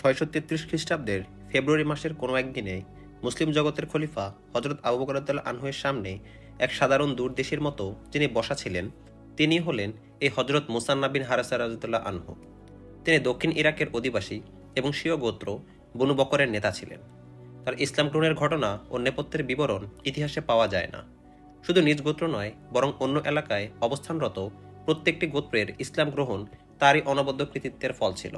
633 খ্রিস্টাব্দের ফেব্রুয়ারি মাসের কোনো একদিনে মুসলিম জগতের খলিফা হজরত আবু বকর রাদিয়াল্লাহু আনহুর সামনে এক সাধারণ দূরদেশীর মতো যিনি বসা ছিলেন, তিনি হলেন এই হজরত মুসান্না বিন হারেসা রাদিয়াল্লাহু আনহু। তিনি দক্ষিণ ইরাকের অধিবাসী এবং স্বীয় গোত্র বনু বকরের নেতা ছিলেন। তার ইসলাম গ্রহণের ঘটনা ও নেপথ্যের বিবরণ ইতিহাসে পাওয়া যায় না। শুধু নিজ গোত্র নয়, বরং অন্য এলাকায় অবস্থানরত প্রত্যেকটি গোত্রের ইসলাম গ্রহণ তারই অনবদ্য কৃতিত্বের ফল ছিল।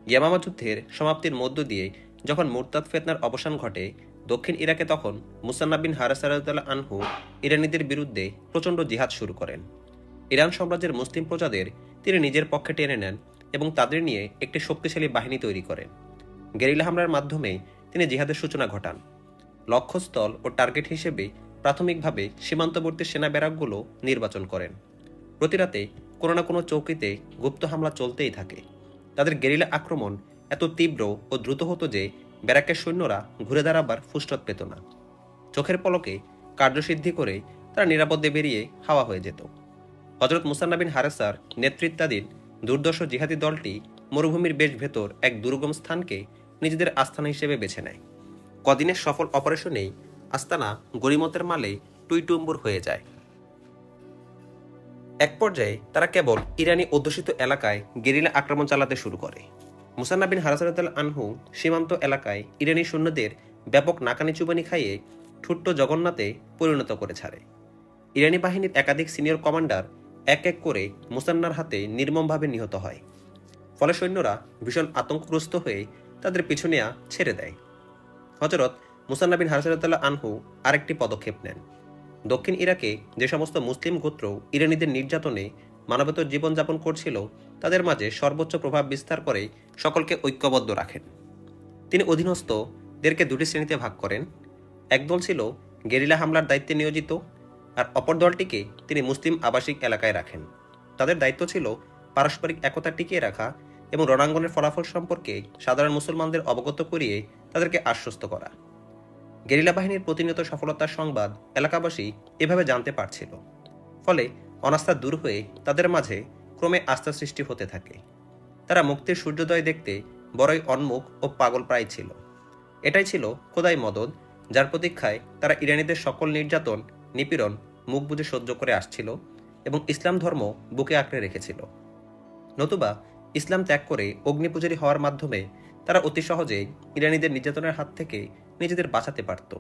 ইয়ামামা যুদ্ধের সমাপ্তির মধ্য দিয়ে যখন মুরতাদ ফিতনার অবসান ঘটে, দক্ষিণ ইরাকে তখন মুসান্না বিন হারেসা রাদিয়াল্লাহু আনহু ইরানীদের বিরুদ্ধে প্রচণ্ড জিহাদ শুরু করেন। ইরান সাম্রাজ্যের মুসলিম প্রজাদের তিনি নিজের পক্ষে টেনে নেন এবং তাদের নিয়ে একটি শক্তিশালী বাহিনী তৈরি করেন। গেরিলা হামলার মাধ্যমে তিনি জিহাদের সূচনা ঘটান। লক্ষ্যস্থল ও টার্গেট হিসেবে প্রাথমিকভাবে সীমান্তবর্তী সেনা ব্যারাকগুলো নির্বাচন করেন। প্রতিরাতে কোনো না কোনো চৌকিতে গুপ্ত হামলা চলতেই থাকে। তাদের গেরিলা আক্রমণ এত তীব্র ও দ্রুত হতো যে ব্যারাকের সৈন্যরা ঘুরে দাঁড়াবার ফুসরত পেত না। চোখের পলকে কার্যসিদ্ধি করে তারা নিরাপদে বেরিয়ে হাওয়া হয়ে যেত। হজরত মুসান্না বিন হারেসার নেতৃত্বাধীন দুর্দর্শ জিহাদি দলটি মরুভূমির বেশ ভেতর এক দুর্গম স্থানকে নিজেদের আস্তানা হিসেবে বেছে নেয়। কদিনের সফল অপারেশনেই আস্তানা গরিমতের মালে টুইটুম্বুর হয়ে যায়। এক পর্যায়ে তারা কেবল ইরানি অধ্যুষিত এলাকায় গেরিলা আক্রমণ চালাতে শুরু করে। মুসান্না বিন হারেসা রাদিয়াল্লাহু আনহু সীমান্ত এলাকায় ইরানি সৈন্যদের ব্যাপক নাকানি চুবানি খাইয়ে ঠুট্ট জগন্নাথে পরিণত করে ছাড়ে। ইরানি বাহিনীর একাধিক সিনিয়র কমান্ডার এক এক করে মুসান্নার হাতে নির্মমভাবে নিহত হয়। ফলে সৈন্যরা ভীষণ আতঙ্কগ্রস্ত হয়ে তাদের পিছু নেয়া ছেড়ে দেয়। হযরত মুসান্না বিন হারেসা রাদিয়াল্লাহু আনহু আরেকটি পদক্ষেপ নেন। দক্ষিণ ইরাকে যে সমস্ত মুসলিম গোত্র ইরানীদের নির্যাতনে মানবেতর জীবনযাপন করছিল, তাদের মাঝে সর্বোচ্চ প্রভাব বিস্তার করে সকলকে ঐক্যবদ্ধ রাখেন। তিনি অধীনস্থদেরকে দুটি শ্রেণীতে ভাগ করেন। একদল ছিল গেরিলা হামলার দায়িত্বে নিয়োজিত, আর অপর দলটিকে তিনি মুসলিম আবাসিক এলাকায় রাখেন। তাদের দায়িত্ব ছিল পারস্পরিক একতা টিকিয়ে রাখা এবং রণাঙ্গনের ফলাফল সম্পর্কে সাধারণ মুসলমানদের অবগত করিয়ে তাদেরকে আশ্বস্ত করা। গেরিলা বাহিনীর প্রতিনিয়ত সফলতার সংবাদ এলাকাবাসী এভাবে জানতে পারছিল। ফলে অনাস্থা দূর হয়ে তাদের মাঝে ক্রমে আস্থা সৃষ্টি হতে থাকে। তারা মুক্তির সূর্যোদয় দেখতে বড়ই উন্মুখ ও পাগল প্রায় ছিল। এটাই ছিল খোদাই মদদ, যার প্রতীক্ষায় তারা ইরানীদের সকল নির্যাতন নিপীড়ন মুখ বুজে সহ্য করে আসছিল এবং ইসলাম ধর্ম বুকে আঁকড়ে রেখেছিল। নতুবা ইসলাম ত্যাগ করে অগ্নিপূজারী হওয়ার মাধ্যমে তারা অতি সহজে ইরানীদের নির্যাতনের হাত থেকে নিজেদের বাঁচাতে পারত।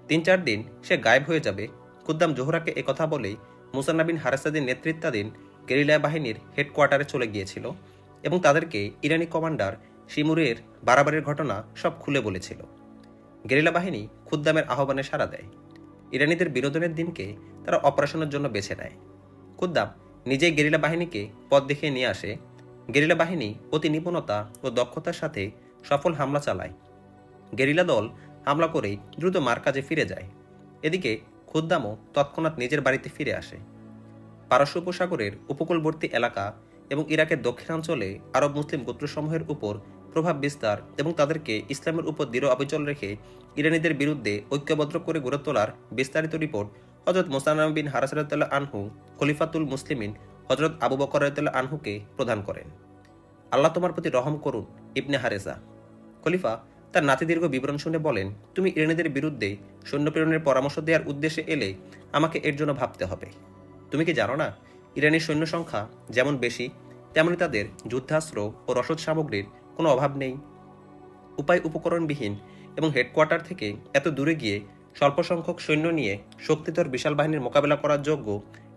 ৩-৪ দিন সে গায়েব হয়ে যাবে, কুদ্দাম জোহরাকে একথা বলেই মুসান্না বিন হারেসাদের নেতৃত্বাধীন গেরিলা বাহিনীর হেডকোয়ার্টারে চলে গিয়েছিল এবং তাদেরকে ইরানি কমান্ডার শিমুরের বাড়াবাড়ির ঘটনা সব খুলে বলেছিল। গেরিলা বাহিনী খুদ্দামের আহ্বানে সাড়া দেয়। ইরানীদের বিনোদনের দিনকে তারা অপারেশনের জন্য বেছে নেয়। খুদ্দাম নিজেই গেরিলা বাহিনীকে পথ দেখিয়ে নিয়ে আসে। গেরিলা বাহিনী অতি নিপুণতা ও দক্ষতার সাথে সফল হামলা চালায়। গেরিলা দল হামলা করেই দ্রুত মারকাজে ফিরে যায়। এদিকে খুদ্দামও তৎক্ষণাৎ নিজের বাড়িতে ফিরে আসে। পারস্য উপসাগরের উপকূলবর্তী এলাকা এবং ইরাকের দক্ষিণাঞ্চলে আরব মুসলিম গোত্রসমূহের উপর প্রভাব বিস্তার এবং তাদেরকে ইসলামের উপর দৃঢ় অবিচল রেখে ইরানীদের বিরুদ্ধে ঐক্যবদ্ধ করে গড়ে তোলার বিস্তারিত রিপোর্ট হযরত মুসান্না বিন হারেসা রাদিয়াল্লাহু আনহু খলিফাতুল মুসলিমিন হযরত আবু বকর রাদিয়াল্লাহু আনহুকে প্রদান করেন। আল্লাহ তোমার প্রতি রহম করুন ইবনে হারেসা। খলিফা তার নাতিদীর্ঘ বিবরণ শুনে বলেন, তুমি ইরানীদের বিরুদ্ধে সৈন্য প্রেরণের পরামর্শ দেওয়ার উদ্দেশ্যে এলে আমাকে এর জন্য ভাবতে হবে। তুমি কি জানো না, ইরানের সৈন্য সংখ্যা যেমন বেশি, তেমনি তাদের যুদ্ধাস্ত্র ও রসদ সামগ্রীর কোনো অভাব নেই। উপায় উপকরণবিহীন এবং হেডকোয়ার্টার থেকে এত দূরে গিয়ে স্বল্প সংখ্যক সৈন্য নিয়ে শক্তিধর বিশাল বাহিনীর মোকাবেলা করার যোগ্য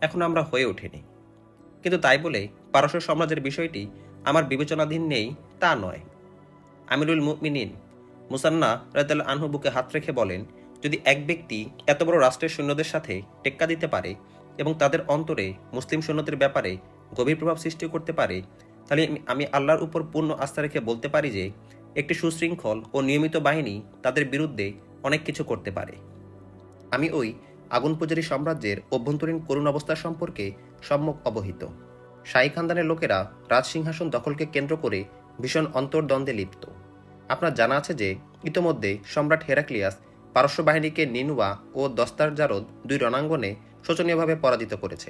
এখন আমরা হয়ে ওঠেনি। কিন্তু তাই বলে পারস্য সাম্রাজ্যের বিষয়টি আমার বিবেচনাধীন নেই তা নয়। আমিরুল মুমিনিন মুসান্না রাদিয়াল্লাহু আনহু বুকে হাত রেখে বলেন, যদি এক ব্যক্তি এত বড় রাষ্ট্রের সৈন্যদের সাথে টেক্কা দিতে পারে এবং তাদের অন্তরে মুসলিম সৈন্যদের ব্যাপারে গভীর প্রভাব সৃষ্টি করতে পারে, তাহলে আমি আল্লাহর উপর পূর্ণ আস্থা রেখে বলতে পারি যে একটি সুশৃঙ্খল ও নিয়মিত বাহিনী তাদের বিরুদ্ধে অনেক কিছু করতে পারে। আমি ওই আগুন পূজারী সাম্রাজ্যের অভ্যন্তরীণ করুণ অবস্থা সম্পর্কে সম্যক অবহিত। শাহী খানদানের লোকেরা রাজসিংহাসন দখলকে কেন্দ্র করে ভীষণ অন্তর্দ্বন্দ্বে লিপ্ত। আপনার জানা আছে যে ইতোমধ্যে সম্রাট হেরাক্লিয়াস পারস্য বাহিনীকে নিনুয়া ও দস্তারজারদ দুই রণাঙ্গনে শোচনীয়ভাবে পরাজিত করেছে।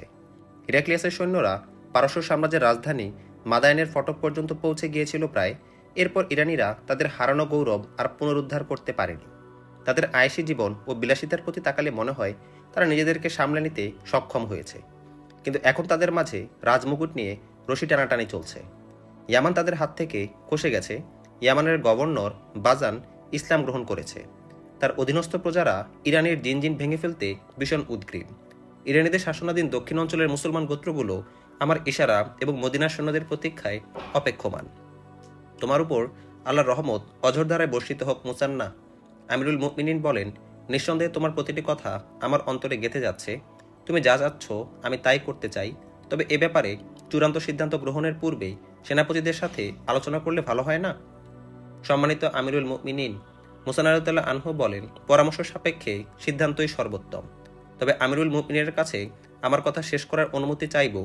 হেরাক্লিয়াসের সৈন্যরা পারস্য সাম্রাজ্যের রাজধানী মাদায়নের ফটক পর্যন্ত পৌঁছে গিয়েছিল প্রায়। এরপর ইরানিরা তাদের হারানো গৌরব আর পুনরুদ্ধার করতে পারেনি। তাদের আয়েশি জীবন ও বিলাসিতার প্রতি তাকালে মনে হয় তারা নিজেদেরকে সামলে নিতে সক্ষম হয়েছে। কিন্তু এখন তাদের মাঝে রাজমুকুট নিয়ে রশি টানাটানি চলছে। ইয়ামান তাদের হাত থেকে খসে গেছে। ইয়ামানের গভর্নর বাজান ইসলাম গ্রহণ করেছে। তার অধীনস্থ প্রজারা ইরানের জিনজিন ভেঙে ফেলতে ভীষণ উদ্গ্রীব। ইরানিদের শাসনাধীন দক্ষিণ অঞ্চলের মুসলমান গোত্রগুলো আমার ইশারা এবং মদিনার সৈন্যদের প্রতীক্ষায় অপেক্ষমান। তোমার উপর আল্লাহর রহমত অঝোর ধারায় বর্ষিত হোক মুসান্না। আমিরুল মুমিনিন বলেন, নিঃসন্দেহে তোমার প্রতিটি কথা আমার অন্তরে গেঁথে যাচ্ছে। তুমি যা যাচ্ছ আমি তাই করতে চাই, তবে এ ব্যাপারে চূড়ান্ত সিদ্ধান্ত গ্রহণের পূর্বেই সেনাপতিদের সাথে আলোচনা করলে ভালো হয় না? সম্মানিত আমিরুল মুমিনিন, মুসা রাদিয়াল্লাহু আনহু বলেন, পরামর্শ সাপেক্ষে সিদ্ধান্তই সর্বোত্তম। তবে আমিরুল মুমিনের কাছে আমার কথা শেষ করার অনুমতি চাইব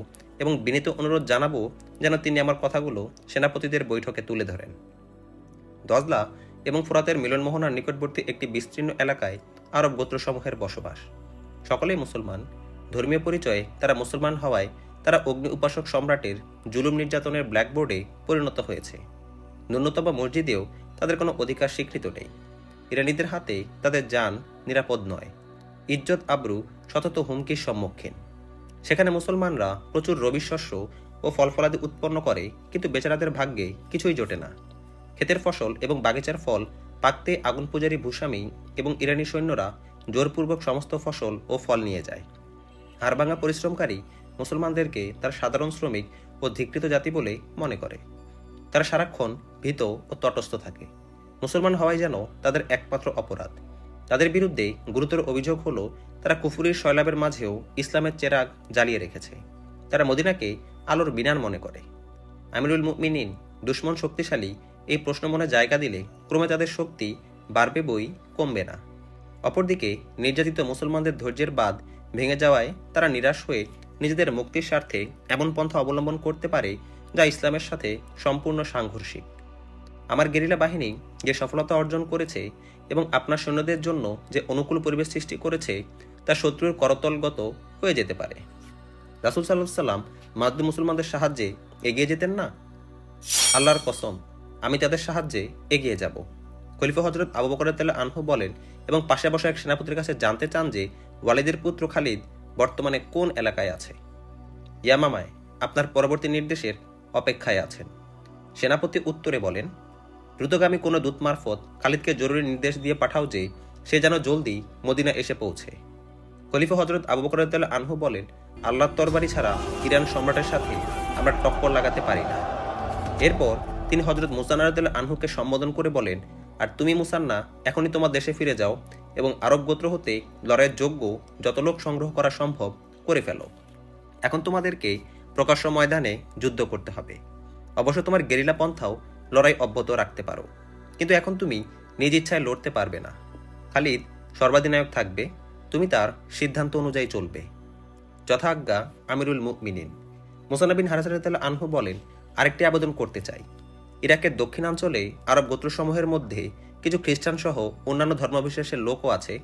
এবং বিনীত অনুরোধ জানাবো যেন তিনি আমার কথাগুলো সেনাপতিদের বৈঠকে তুলে ধরেন। দজলা এবং ফোরাতের মিলনমোহনার নিকটবর্তী একটি বিস্তীর্ণ এলাকায় আরব গোত্রসমূহের বসবাস। সকলেই মুসলমান। ধর্মীয় পরিচয়ে তারা মুসলমান হওয়ায় তারা অগ্নি উপাসক সম্রাটের জুলুম নির্যাতনের ব্ল্যাকবোর্ডে পরিণত হয়েছে। ন্যূনতম মসজিদেও তাদের কোনো অধিকার স্বীকৃত নেই। ইরানিদের হাতে তাদের জান নিরাপদ নয়। ইজ্জত আবরু সতত হুমকির সম্মুখীন। সেখানে মুসলমানরা প্রচুর রবি শস্য ও ফলফলাদি উৎপন্ন করে, কিন্তু বেচারাদের ভাগ্যে কিছুই জোটে না। ক্ষেতের ফসল এবং বাগিচার ফল পাকতে আগুন পূজারী ভূস্বামী এবং ইরানি সৈন্যরা জোরপূর্বক সমস্ত ফসল ও ফল নিয়ে যায়। হাড়ভাঙা পরিশ্রমকারী মুসলমানদেরকে তার সাধারণ শ্রমিক ও ধিকৃত জাতি বলে মনে করে। তারা সারাক্ষণ ভীত ও তটস্থ থাকে। মুসলমান হওয়াই যেন তাদের একমাত্র অপরাধ। তাদের বিরুদ্ধে গুরুতর অভিযোগ হলো তারা কুফুরির শৈলাবের মাঝেও ইসলামের চেরাগ জ্বালিয়ে রেখেছে। তারা মদিনাকে আলোর বিনান মনে করে। আমিরুল মুমিনিন, দুশ্মন শক্তিশালী এই প্রশ্ন মনে জায়গা দিলে ক্রমে তাদের শক্তি বাড়বে বই কমবে না। অপরদিকে নির্যাতিত মুসলমানদের ধৈর্যের বাঁধ ভেঙে যাওয়ায় তারা নিরাশ হয়ে নিজেদের মুক্তির স্বার্থে এমন পন্থা অবলম্বন করতে পারে যা ইসলামের সাথে সম্পূর্ণ সাংঘর্ষিক। আমার গেরিলা বাহিনী যে সফলতা অর্জন করেছে এবং আপনার সৈন্যদের জন্য যে অনুকূল পরিবেশ সৃষ্টি করেছে তা শত্রুর করতলগত হয়ে যেতে পারে। রাসূল সাল্লাল্লাহু আলাইহি ওয়াসাল্লাম মাজলুম মুসলমানদের সাহায্যে এগিয়ে যেতেন না? আল্লাহর কসম, আমি তাদের সাহায্যে এগিয়ে যাব। খলিফা হযরত আবু বকর রাদিয়াল্লাহু আনহু বলেন এবং পাশে বসা এক সেনাপতির কাছে জানতে চান যে ওয়ালিদের পুত্র খালিদ বর্তমানে কোন এলাকায় আছে। ইয়ামামায় আপনার পরবর্তী নির্দেশের অপেক্ষায় আছেন। সেনাপতি উত্তরে বলেন, দ্রুতগামী কোনো দূত মারফত খালিদকে জরুরি নির্দেশ দিয়ে পাঠাও যে সে যেন জলদি মদিনা এসে পৌঁছে। খলিফা হযরত আবু বকর রাদিয়াল্লাহু আনহু বলেন, আল্লাহর তরবারি ছাড়া ইরান সম্রাটের সাথে আমরা টক্কর লাগাতে পারি না। এরপর তিনি হযরত মুসা রাদিয়াল্লাহু আনহুকে সম্বোধন করে বলেন, আর তুমি মুসান্না এখনই তোমার দেশে ফিরে যাও এবং আরব গোত্র হতে লড়াইয়ের যোগ্য যত লোক সংগ্রহ করা সম্ভব করে ফেলো। এখন তোমাদেরকে প্রকাশ্য ময়দানে যুদ্ধ করতে হবে। অবশ্য তোমার গেরিলা পন্থাও লড়াই অব্যাহত রাখতে পারো, কিন্তু এখন তুমি নিজ ইচ্ছায় লড়তে পারবে না। খালিদ সর্বাধিনায়ক থাকবে, তুমি তার সিদ্ধান্ত অনুযায়ী চলবে। যথাজ্ঞা আমিরুল মুমিনিন। মুসা বিন হারিসা রাদিয়াল্লাহু আনহু বলেন, আরেকটি আবেদন করতে চাই। ইরাকের দক্ষিণাঞ্চলে আরব গোত্রসমূহের মধ্যে কিছু খ্রিস্টান সহ অন্যান্য ধর্মবিশ্বাসের লোকও আছে।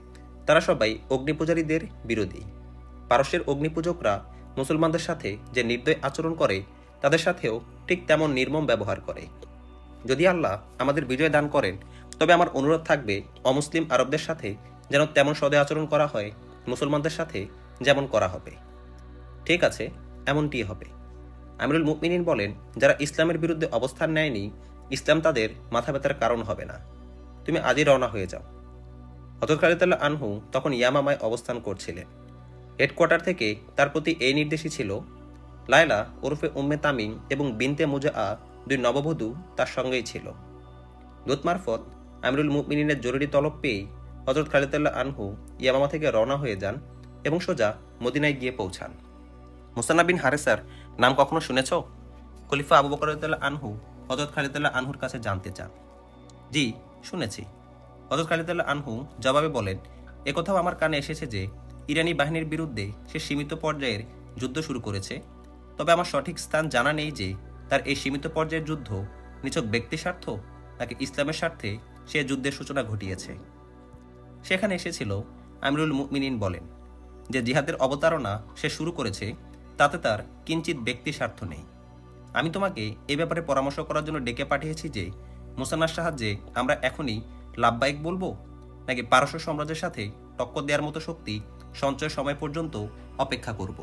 তারা সবাই অগ্নিপূজারীদের বিরোধী। পারস্যের অগ্নিপূজকরা মুসলমানদের সাথে যে নির্দয় আচরণ করে তাদের সাথেও ঠিক তেমন নির্মম ব্যবহার করে। যদি আল্লাহ আমাদের বিজয় দান করেন তবে আমার অনুরোধ থাকবে অমুসলিম আরবদের সাথে যেন তেমন সদয় আচরণ করা হয় মুসলমানদের সাথে যেমন করা হবে। ঠিক আছে, এমনটি হবে। আমিরুল মুমিনিন বলেন, যারা ইসলামের বিরুদ্ধে অবস্থান নেয়নি ইসলাম তাদের মাথা ব্যথার কারণ হবে না। তুমি আজই রওনা হয়ে যাও। হযরত খালিদ রাদিয়াল্লাহু আনহু তখন ইয়ামামায় অবস্থান করছিলেন। হেডকোয়ার্টার থেকে তার প্রতি এই নির্দেশই ছিল। লায়লা ওরফে উম্মে তামিম এবং বিনতে মুজাআ দুই নববধূ তার সঙ্গেই ছিল। দূত মারফত আমিরুল মুমিনিনের জরুরি তলব পেয়ে হযরত খালিদ রাদিয়াল্লাহু আনহু ইয়ামামা থেকে রওনা হয়ে যান এবং সোজা মদিনায় গিয়ে পৌঁছান। মুসা বিন হারিসার নাম কখনো শুনেছ? খলিফা আবু বকর রাদিয়াল্লাহু আনহু হযরত খালিদ রাদিয়াল্লাহু আনহুর কাছে জানতে চান। জি, শুনেছি। হযরত খালিদ রাদিয়াল্লাহু আনহু জবাবে বলেন, একথাও আমার কানে এসেছে যে ইরানি বাহিনীর বিরুদ্ধে সে সীমিত পর্যায়ের যুদ্ধ শুরু করেছে। তবে আমার সঠিক স্থান জানা নেই যে তার এই সীমিত পর্যায়ের যুদ্ধ নিছক ব্যক্তি স্বার্থ নাকি ইসলামের স্বার্থে সে যুদ্ধের সূচনা ঘটিয়েছে। সেখানে এসেছিল আমিরুল মুমিনিন বলেন যে জিহাদের অবতারণা সে শুরু করেছে তাতে তার কিঞ্চিত ব্যক্তি স্বার্থ নেই। আমি তোমাকে এ ব্যাপারে পরামর্শ করার জন্য ডেকে পাঠিয়েছি যে মুসান্নার সাহায্যে আমরা এখনই লাভবাহিক বলবো, নাকি পারস্য সাম্রাজ্যের সাথে টক্কর দেওয়ার মতো শক্তি সঞ্চয় সময় পর্যন্ত অপেক্ষা করব?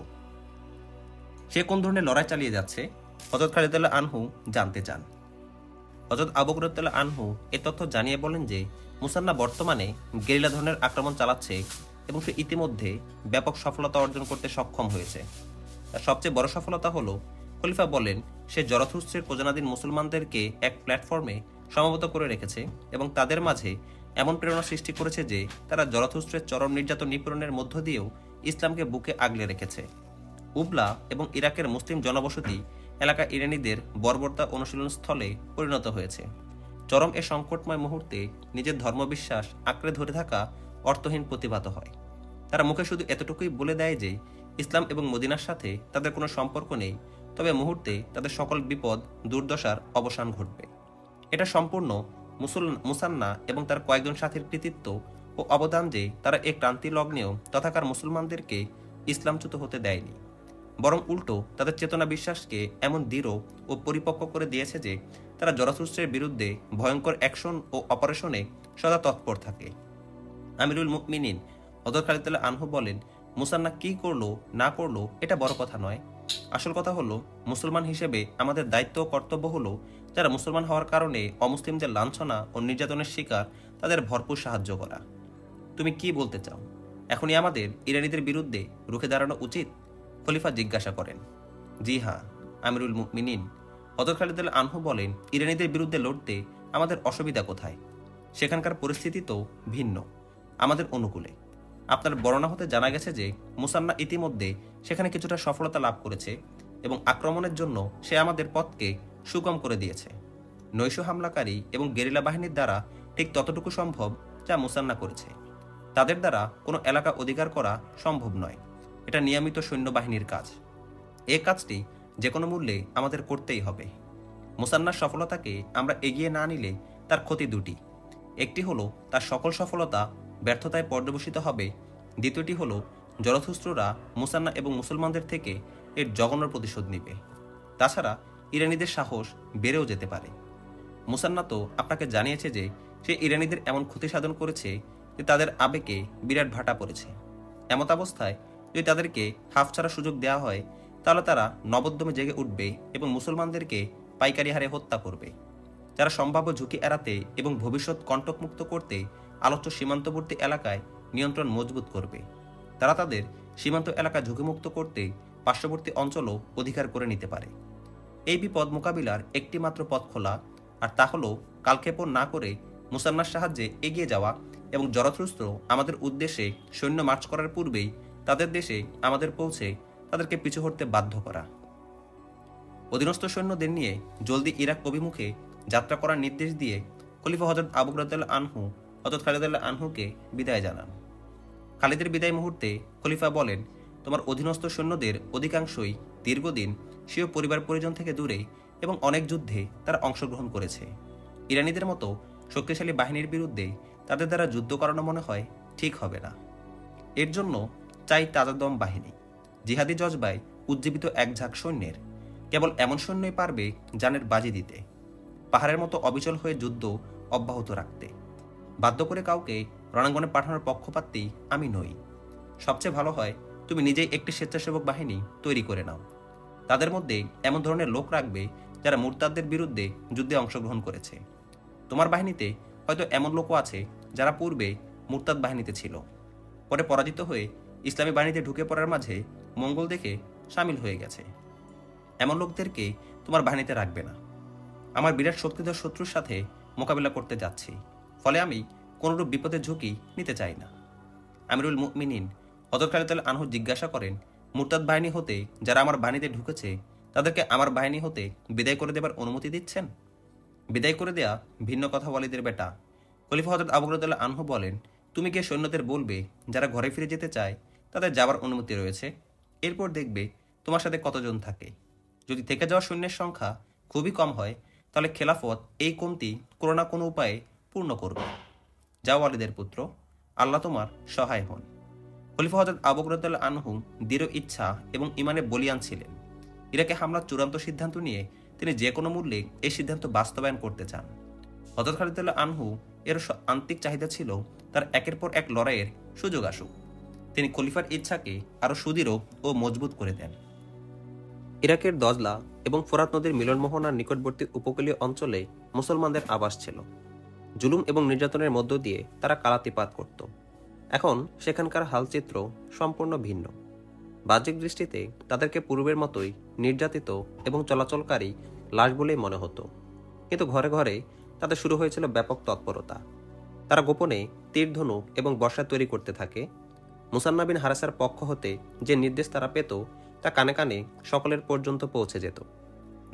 সে কোন ধরনের লড়াই চালিয়ে যাচ্ছে হযরত খালিদ রাদিয়াল্লাহু আনহু জানতে চান। হযরত আবু বকর রাদিয়াল্লাহু আনহু এ তথ্য জানিয়ে বলেন যে মুসান্না বর্তমানে গেরিলা ধরনের আক্রমণ চালাচ্ছে এবং সে ইতিমধ্যে ব্যাপক সফলতা অর্জন করতে সক্ষম হয়েছে। তার সবচেয়ে বড় সফলতা হলো, খলিফা বলেন, সে জরথুস্ত্রের প্রজানাধীন মুসলমানদেরকে এক প্ল্যাটফর্মে সমবেত করে রেখেছে এবং তাদের মাঝে এমন প্রেরণা সৃষ্টি করেছে যে তারা জরথুস্ত্রের চরম নির্যাতন নিপীড়নের মধ্য দিয়েও ইসলামকে বুকে আগলে রেখেছে। উবলা এবং ইরাকের মুসলিম জনবসতি এলাকা ইরানিদের বর্বরতা অনুশীলন স্থলে পরিণত হয়েছে। চরম এ সংকটময় মুহূর্তে নিজের ধর্মবিশ্বাস আঁকড়ে ধরে থাকা অর্থহীন প্রতিভাত হয়। তারা মুখে শুধু এতটুকুই বলে দেয় যে ইসলাম এবং মদিনার সাথে তাদের কোনো সম্পর্ক নেই, তবে মুহূর্তে তাদের সকল বিপদ দুর্দশার অবসান ঘটবে। এটা সম্পূর্ণ মুসান্না এবং তার কয়েকজন সাথীর কৃতিত্ব ও অবদান যে তারা এই ক্রান্তি লগ্নেও তথাকার মুসলমানদেরকে ইসলামচ্যুত হতে দেয়নি, বরং উল্টো তাদের চেতনা বিশ্বাসকে এমন দৃঢ় ও পরিপক্ক করে দিয়েছে যে তারা জরথুস্ত্রের বিরুদ্ধে ভয়ঙ্কর অ্যাকশন ও অপারেশনে সদা তৎপর থাকে। আমিরুল মুমিনিন হযরত খালিদ রাদিয়াল্লাহু আনহু বলেন, মুসান্না কি করলো না করলো এটা বড় কথা নয়। আসল কথা হলো, মুসলমান হিসেবে আমাদের দায়িত্ব ও কর্তব্য হলো যারা মুসলমান হওয়ার কারণে অমুসলিমদের লাঞ্ছনা ও নির্যাতনের শিকার তাদের ভরপুর সাহায্য করা। তুমি কি বলতে চাও, এখনই আমাদের ইরানিদের বিরুদ্ধে রুখে দাঁড়ানো উচিত? খলিফা জিজ্ঞাসা করেন। জি হ্যাঁ, আমিরুল মুমিনিন হযরত খালিদ রাদিয়াল্লাহু আনহু বলেন, ইরানিদের বিরুদ্ধে লড়তে আমাদের অসুবিধা কোথায়? সেখানকার পরিস্থিতি তো ভিন্ন আমাদের অনুকূলে। আপনার বর্ণনা হতে জানা গেছে যে মুসান্না ইতিমধ্যে সেখানে কিছুটা সফলতা লাভ করেছে এবং আক্রমণের জন্য সে আমাদের পথকে সুগম করে দিয়েছে। নৈশ হামলাকারী এবং গেরিলা বাহিনীর দ্বারা ঠিক ততটুকু সম্ভব যা মুসান্না করেছে। তাদের দ্বারা কোনো এলাকা অধিকার করা সম্ভব নয়। এটা নিয়মিত সৈন্যবাহিনীর কাজ। এই কাজটি যে কোনো মূল্যে আমাদের করতেই হবে। মুসান্নার সফলতাকে আমরা এগিয়ে না নিলে তার ক্ষতি দুটি। একটি হলো তার সকল সফলতা ব্যর্থতায় পর্যবসিত হবে, দ্বিতীয়টি হলো জরথুস্ত্ররা মুসান্না এবং মুসলমানদের থেকে এর জঘন্য প্রতিশোধ নিবে। তাছাড়া ইরানিদের সাহস বেড়েও যেতে পারে। মুসান্না তো আপনাকে জানিয়েছে যে সে ইরানিদের এমন ক্ষতি সাধন করেছে যে তাদের আবেগে বিরাট ভাটা পড়েছে। এমত অবস্থায় যদি তাদেরকে হাফ ছাড়া সুযোগ দেওয়া হয় তাহলে তারা নবদ্যমে জেগে উঠবে এবং মুসলমানদেরকে পাইকারি হারে হত্যা করবে। যারা সম্ভাব্য ঝুঁকি এড়াতে এবং ভবিষ্যৎ কণ্টকমুক্ত করতে আলোচ্য সীমান্তবর্তী এলাকায় নিয়ন্ত্রণ মজবুত করবে, তারা তাদের সীমান্ত এলাকা ঝুঁকিমুক্ত করতে পার্শ্ববর্তী অঞ্চলও অধিকার করে নিতে পারে। এই বিপদ মোকাবিলার একটি মাত্র পথ খোলা, আর তা হলো কালক্ষেপণ না করে মুসান্নার সাহায্যে এগিয়ে যাওয়া এবং জরথুস্ত্র আমাদের উদ্দেশ্যে সৈন্য মার্চ করার পূর্বেই তাদের দেশে আমাদের পৌঁছে তাদেরকে পিছু হটতে বাধ্য করা। অধীনস্থ সৈন্যদের নিয়ে জলদি ইরাক অভিমুখে যাত্রা করার নির্দেশ দিয়ে খলিফা হযরত আবু বকর রাদিয়াল্লাহু আনহু হযরত খালিদ রাদিয়াল্লাহু আনহুকে বিদায় জানান। খালিদের বিদায় মুহূর্তে খলিফা বলেন, তোমার অধীনস্থ সৈন্যদের অধিকাংশই দীর্ঘদিন স্বীয় পরিবার পরিজন থেকে দূরে এবং অনেক যুদ্ধে তারা অংশগ্রহণ করেছে। ইরানিদের মতো শক্তিশালী বাহিনীর বিরুদ্ধে তাদের দ্বারা যুদ্ধ করানো মনে হয় ঠিক হবে না। এর জন্য চাই তাজাদম বাহিনী, জিহাদি জজবায় উজ্জীবিত এক ঝাঁক সৈন্যের। কেবল এমন সৈন্যই পারবে জানের বাজি দিতে, পাহাড়ের মতো অবিচল হয়ে যুদ্ধ অব্যাহত রাখতে। বাধ্য করে কাউকে রণাঙ্গনে পাঠানোর পক্ষপাতী আমি নই। সবচেয়ে ভালো হয় তুমি নিজেই একটি স্বেচ্ছাসেবক বাহিনী তৈরি করে নাও। তাদের মধ্যে এমন ধরনের লোক রাখবে যারা মুরতাদদের বিরুদ্ধে যুদ্ধে অংশগ্রহণ করেছে। তোমার বাহিনীতে হয়তো এমন লোকও আছে যারা পূর্বে মুরতাদ বাহিনীতে ছিল, পরে পরাজিত হয়ে ইসলামী বাহিনীতে ঢুকে পড়ার মাঝে মঙ্গল দেখে সামিল হয়ে গেছে। এমন লোকদেরকে তোমার বাহিনীতে রাখবে না। আমার বিরাট শক্তিধর শত্রুর সাথে মোকাবিলা করতে যাচ্ছি, ফলে আমি কোনরূপ বিপদের ঝুঁকি নিতে চাই না। আমিরুল মুমিনিন হযরত খালিদ রাদিয়াল্লাহু আনহু জিজ্ঞাসা করেন, মুরতাদ বাহিনী হতে যারা আমার বাহিনীতে ঢুকেছে তাদেরকে আমার বাহিনী হতে বিদায় করে দেবার অনুমতি দিচ্ছেন? বিদায় করে দেয়া ভিন্ন কথা ওয়ালিদের বেটা। খলিফা হযরত আবু বকর রাদিয়াল্লাহু আনহু বলেন, তুমি গিয়ে সৈন্যদের বলবে যারা ঘরে ফিরে যেতে চায় তাদের যাবার অনুমতি রয়েছে। এরপর দেখবে তোমার সাথে কতজন থাকে। যদি থেকে যাওয়া সৈন্যের সংখ্যা খুবই কম হয় তাহলে খেলাফত এই কমতি কোনো না কোনো উপায়ে পূর্ণ করবে। যাও ওয়ালিদের পুত্র, আল্লাহ তোমার সহায় হন। খলিফা হযরত আবু বকর রাদিয়াল্লাহু আনহু দৃঢ় ইচ্ছা এবং ইমানে বলিয়ান ছিলেন। ইরাকে হামলার চূড়ান্ত সিদ্ধান্ত নিয়ে তিনি যে কোনো মূল্যে এই সিদ্ধান্ত বাস্তবায়ন করতে চান। হযরত খালিদ রাদিয়াল্লাহু আনহু এর আন্তরিক চাহিদা ছিল তার একের পর এক লড়াইয়ের সুযোগ আসুক। তিনি খলিফার ইচ্ছাকে আরও সুদৃঢ় ও মজবুত করে দেন। ইরাকের দজলা এবং ফোরাত নদীর মিলনমোহনার নিকটবর্তী উপকূলীয় অঞ্চলে মুসলমানদের আবাস ছিল। জুলুম এবং নির্যাতনের মধ্য দিয়ে তারা কালাতিপাত করত। এখন সেখানকার হালচিত্র সম্পূর্ণ ভিন্ন। বাহ্যিক দৃষ্টিতে তাদেরকে পূর্বের মতোই নির্যাতিত এবং চলাচলকারী লাশ বলেই মনে হতো, কিন্তু ঘরে ঘরে তাদের শুরু হয়েছিল ব্যাপক তৎপরতা। তারা গোপনে তীর ধনুক এবং বর্ষা তৈরি করতে থাকে। মুসান্না বিন হারেসার পক্ষ হতে যে নির্দেশ তারা পেত তা কানে কানে সকলের পর্যন্ত পৌঁছে যেত।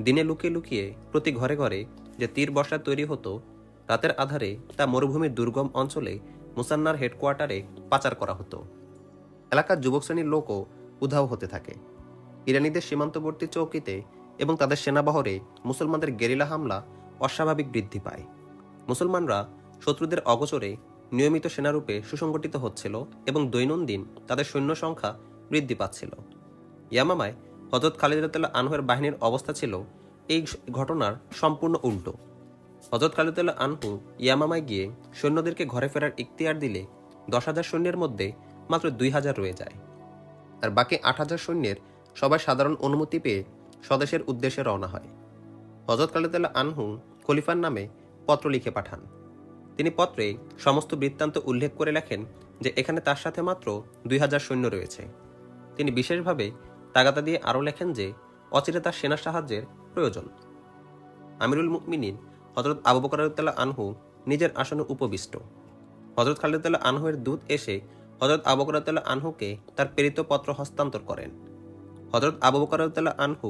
দিনে লুকিয়ে লুকিয়ে প্রতি ঘরে ঘরে যে তীর বর্ষা তৈরি হতো, রাতের আধারে তা মরুভূমির দুর্গম অঞ্চলে মুসান্নার হেডকোয়ার্টারে পাচার করা হতো। এলাকার যুবক শ্রেণীর লোকও উধাও হতে থাকে। ইরানিদের সীমান্তবর্তী চৌকিতে এবং তাদের সেনাবহরে মুসলমানদের গেরিলা হামলা অস্বাভাবিক বৃদ্ধি পায়। মুসলমানরা শত্রুদের অগোচরে নিয়মিত সেনারূপে সুসংগঠিত হচ্ছিল এবং দৈনন্দিন তাদের সৈন্য সংখ্যা বৃদ্ধি পাচ্ছিল। ইয়ামামায় হযরত খালিদ রাদিয়াল্লাহু আনহুর বাহিনীর অবস্থা ছিল এই ঘটনার সম্পূর্ণ উল্টো। হযরত খালিদ রাদিয়াল্লাহু আনহু ইয়ামামায় গিয়ে সৈন্যদেরকে ঘরে ফেরার ইখতিয়ার দিলে 10,000 সৈন্যের মধ্যে মাত্র 2,000 রয়ে যায়। আর বাকি 8,000 সৈন্যের সবাই সাধারণ অনুমতি পেয়ে স্বদেশের উদ্দেশ্যে রওনা হয়। হযরত খালিদ রাদিয়াল্লাহু আনহু খলিফার নামে পত্র লিখে পাঠান। তিনি পত্রে সমস্ত বৃত্তান্ত উল্লেখ করে লেখেন যে এখানে তার সাথে মাত্র 2,000 সৈন্য রয়েছে। তিনি বিশেষভাবে তাগাদা দিয়ে আরও লেখেন যে অচিরে তার সেনা সাহায্যের প্রয়োজন। আমিরুল মুমিনিন হযরত আবু বকর রাদিয়াল্লাহু আনহু নিজের আসনে উপবিষ্ট। হযরত খালিদ রাদিয়াল্লাহু আনহুর দূত এসে হযরত আবু বকর রাদিয়াল্লাহু আনহুকে তার প্রেরিত পত্র হস্তান্তর করেন। হযরত আবু বকর রাদিয়াল্লাহু আনহু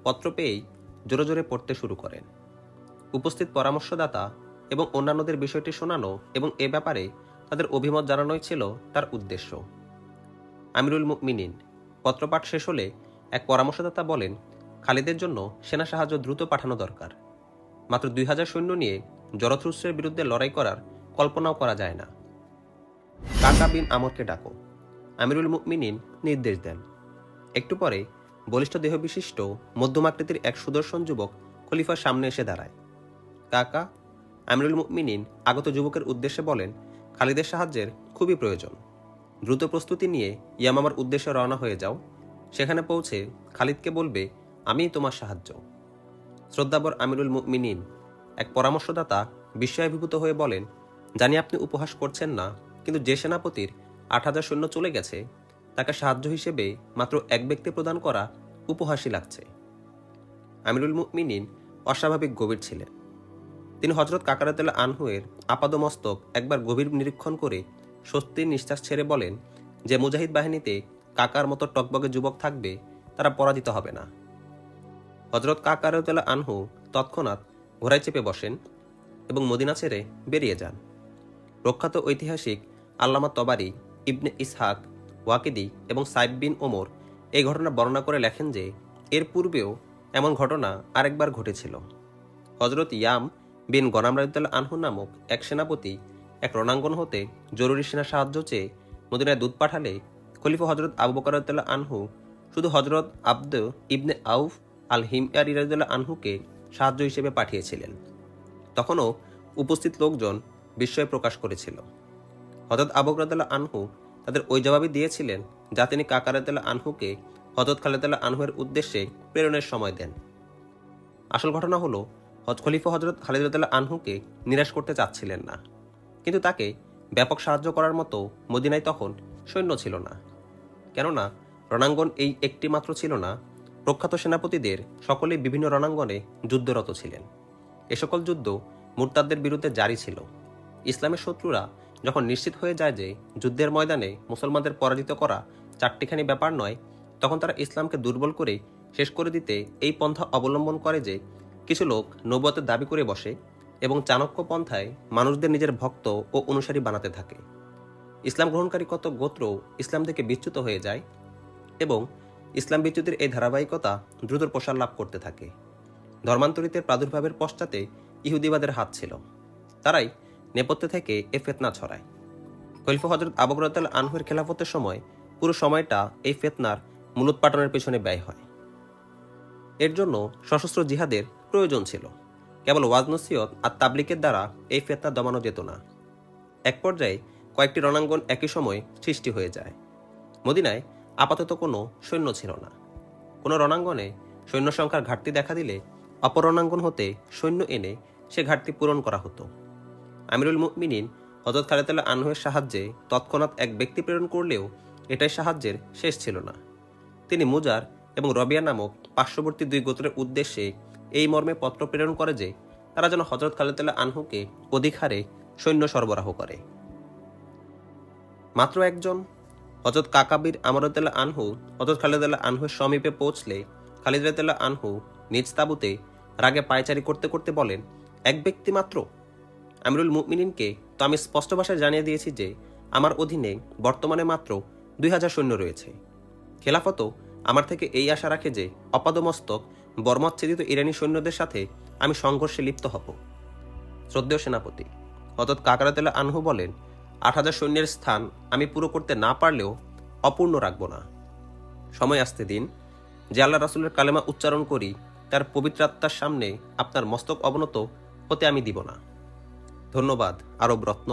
পত্র পেয়েই জোরে জোরে পড়তে শুরু করেন। উপস্থিত পরামর্শদাতা এবং অন্যান্যদের বিষয়টি শোনানো এবং এ ব্যাপারে তাদের অভিমত জানানোই ছিল তার উদ্দেশ্য। আমিরুল মুমিনিন পত্রপাঠ শেষ হলে এক পরামর্শদাতা বলেন, খালিদের জন্য সেনা সাহায্য দ্রুত পাঠানো দরকার। মাত্র 2,000 সৈন্য নিয়ে জরথরুস্রের বিরুদ্ধে লড়াই করার কল্পনাও করা যায় না। কাকা বিন আমরকে ডাকো, আমিরুল মুমিনিন নির্দেশ দেন। একটু পরে বলিষ্ঠ দেহবিশিষ্ট মধ্যমাকৃতির এক সুদর্শন যুবক খলিফার সামনে এসে দাঁড়ায়। কাকা, আমিরুল মুমিনিন আগত যুবকের উদ্দেশ্যে বলেন, খালিদের সাহায্যের খুবই প্রয়োজন। দ্রুত প্রস্তুতি নিয়ে ইয়ামামার উদ্দেশ্যে রওনা হয়ে যাও। সেখানে পৌঁছে খালিদকে বলবে, আমিই তোমার সাহায্য। শ্রদ্ধাবর আমিরুল মুমিনিন এক পরামর্শদাতা বিস্ময়াভিভূত হয়ে বলেন, জানি আপনি উপহাস করছেন না, কিন্তু যে সেনাপতির 8,000 সৈন্য চলে গেছে তাকে সাহায্য হিসেবে মাত্র এক ব্যক্তি প্রদান করা উপহাসই লাগছে। আমিরুল মুমিনিন অস্বাভাবিক গভীর ছিলেন। তিনি হযরত কাকা রাদিয়াল্লাহু আনহুয়ের আপাদমস্তক একবার গভীর নিরীক্ষণ করে স্বস্তির নিঃশ্বাস ছেড়ে বলেন, যে মুজাহিদ বাহিনীতে কাকার মতো টকবগে যুবক থাকবে তারা পরাজিত হবে না। হযরত কাকা রাদিয়াল্লাহু আনহু তৎক্ষণাৎ ঘোড়ায় চেপে বসেন এবং মদিনা ছেড়ে বেরিয়ে যান। প্রখ্যাত ঐতিহাসিক আল্লামা তবারি, ইবনে ইসহাক, ওয়াকিদি এবং সাইব বিন ওমর এই ঘটনা বর্ণনা করে লেখেন যে এর পূর্বেও এমন ঘটনা আরেকবার ঘটেছিল। হযরত ইয়াম বিন গনাম রাদিয়াল্লাহু আনহু নামক এক সেনাপতি এক রণাঙ্গন হতে জরুরি সেনা সাহায্য চেয়ে মদিনায় দূত পাঠালে খলিফা হযরত আবু বকর রাদিয়াল্লাহু আনহু শুধু হযরত আবদ ইবনে আউফ আল হিময়ারি রাদিয়াল্লাহু আনহুকে সাহায্য হিসেবে পাঠিয়েছিলেন। তখনও উপস্থিত লোকজন বিস্ময় প্রকাশ করেছিল। হযরত আবু বকর রাদিয়াল্লাহু আনহু তাদের ওই জবাবই দিয়েছিলেন যা তিনি কাকা রাদিয়াল্লাহু আনহুকে হযরত খালিদ রাদিয়াল্লাহু আনহুর উদ্দেশ্যে প্রেরণের সময় দেন। আসল ঘটনা হলো খলিফা হযরত খালিদ রাদিয়াল্লাহু আনহুকে নিরাশ করতে চাচ্ছিলেন না, কিন্তু তাকে ব্যাপক সাহায্য করার মতো মদিনায় তখন সৈন্য ছিল না। কেননা রণাঙ্গন এই একটি মাত্র ছিল না, প্রখ্যাত সেনাপতিদের সকলেই বিভিন্ন রণাঙ্গনে যুদ্ধরত ছিলেন। এ সকল যুদ্ধ মুরতাদদের বিরুদ্ধে জারি ছিল। ইসলামের শত্রুরা যখন নিশ্চিত হয়ে যায় যে যুদ্ধের ময়দানে মুসলমানদের পরাজিত করা চারটিখানি ব্যাপার নয়, তখন তারা ইসলামকে দুর্বল করে শেষ করে দিতে এই পন্থা অবলম্বন করে যে কিছু লোক নবুয়তের দাবি করে বসে এবং চাণক্য পন্থায় মানুষদের নিজের ভক্ত ও অনুসারী বানাতে থাকে। ইসলাম গ্রহণকারী কত গোত্র ইসলাম থেকে বিচ্যুত হয়ে যায় এবং ইসলাম বিচ্যুতির এই ধারাবাহিকতা দ্রুত প্রসার লাভ করতে থাকে। ধর্মান্তরিতের প্রাদুর্ভাবের পশ্চাতে ইহুদিবাদের হাত ছিল। তারাই নেপথ্যে থেকে এ ফিতনা ছড়ায়। খলিফা হযরত আবু বকর রাদিয়াল্লাহু আনহুর খেলাফতের সময় পুরো সময়টা এই ফিতনার মূলোৎপাটনের পেছনে ব্যয় হয়। এর জন্য সশস্ত্র জিহাদের প্রয়োজন ছিল, কেবল ওয়াজ নসিহত আর তাবলিকের দ্বারা এই ফিতনা দমানো যেত না। এক পর্যায়ে কয়েকটি রণাঙ্গন একই সময় সৃষ্টি হয়ে যায়। মদিনায় আপাতত কোনো সৈন্য ছিল না। কোনো রণাঙ্গনে সৈন্য সংখ্যার ঘাটতি দেখা দিলে অপর রণাঙ্গন হতে সৈন্য এনে সে ঘাটতি পূরণ করা হতো। আমিরুল মুমিনিন হযরত খালিদ রাদিয়াল্লাহু আনহুর সাহায্যে তৎক্ষণাৎ এক ব্যক্তি প্রেরণ করলেও এটাই সাহায্যের শেষ ছিল না। তিনি মুজার এবং রবিয়া নামক পার্শ্ববর্তী দুই গোত্রের উদ্দেশ্যে এই মর্মে পত্র প্রেরণ করে যে তারা যেন হযরত খালিদ রাদিয়াল্লাহু আনহুকে অধিক হারে সৈন্য সরবরাহ করে। মাত্র একজন হযরত কাকাবির আমর রাদিয়াল্লাহু আনহু হযরত খালিদ রাদিয়াল্লাহু আনহুর সমীপে পৌঁছলে খালিদ রাদিয়াল্লাহু আনহু নিজ তাঁবুতে রাগে পায়চারি করতে করতে বলেন, এক ব্যক্তি মাত্র? আমিরুল মুমিনিনকে তো আমি স্পষ্ট ভাষায় জানিয়ে দিয়েছি যে আমার অধীনে বর্তমানে মাত্র 2000 সৈন্য রয়েছে। খেলাফতও আমার থেকে এই আশা রাখে যে অপাদমস্তক বর্মচ্ছেদিত ইরানি সৈন্যদের সাথে আমি সংঘর্ষে লিপ্ত হব। শ্রদ্ধেয় সেনাপতি হযরত কাকা রাদিয়াল্লাহু আনহু বলেন, 8000 সৈন্যের স্থান আমি পুরো করতে না পারলেও অপূর্ণ রাখব না। সময় আসতে দিন, যে আল্লাহ রাসূলের কালেমা উচ্চারণ করি তার পবিত্র আত্মার সামনে আপনার মস্তক অবনত হতে আমি দিব না। ধন্যবাদ আরব রত্ন।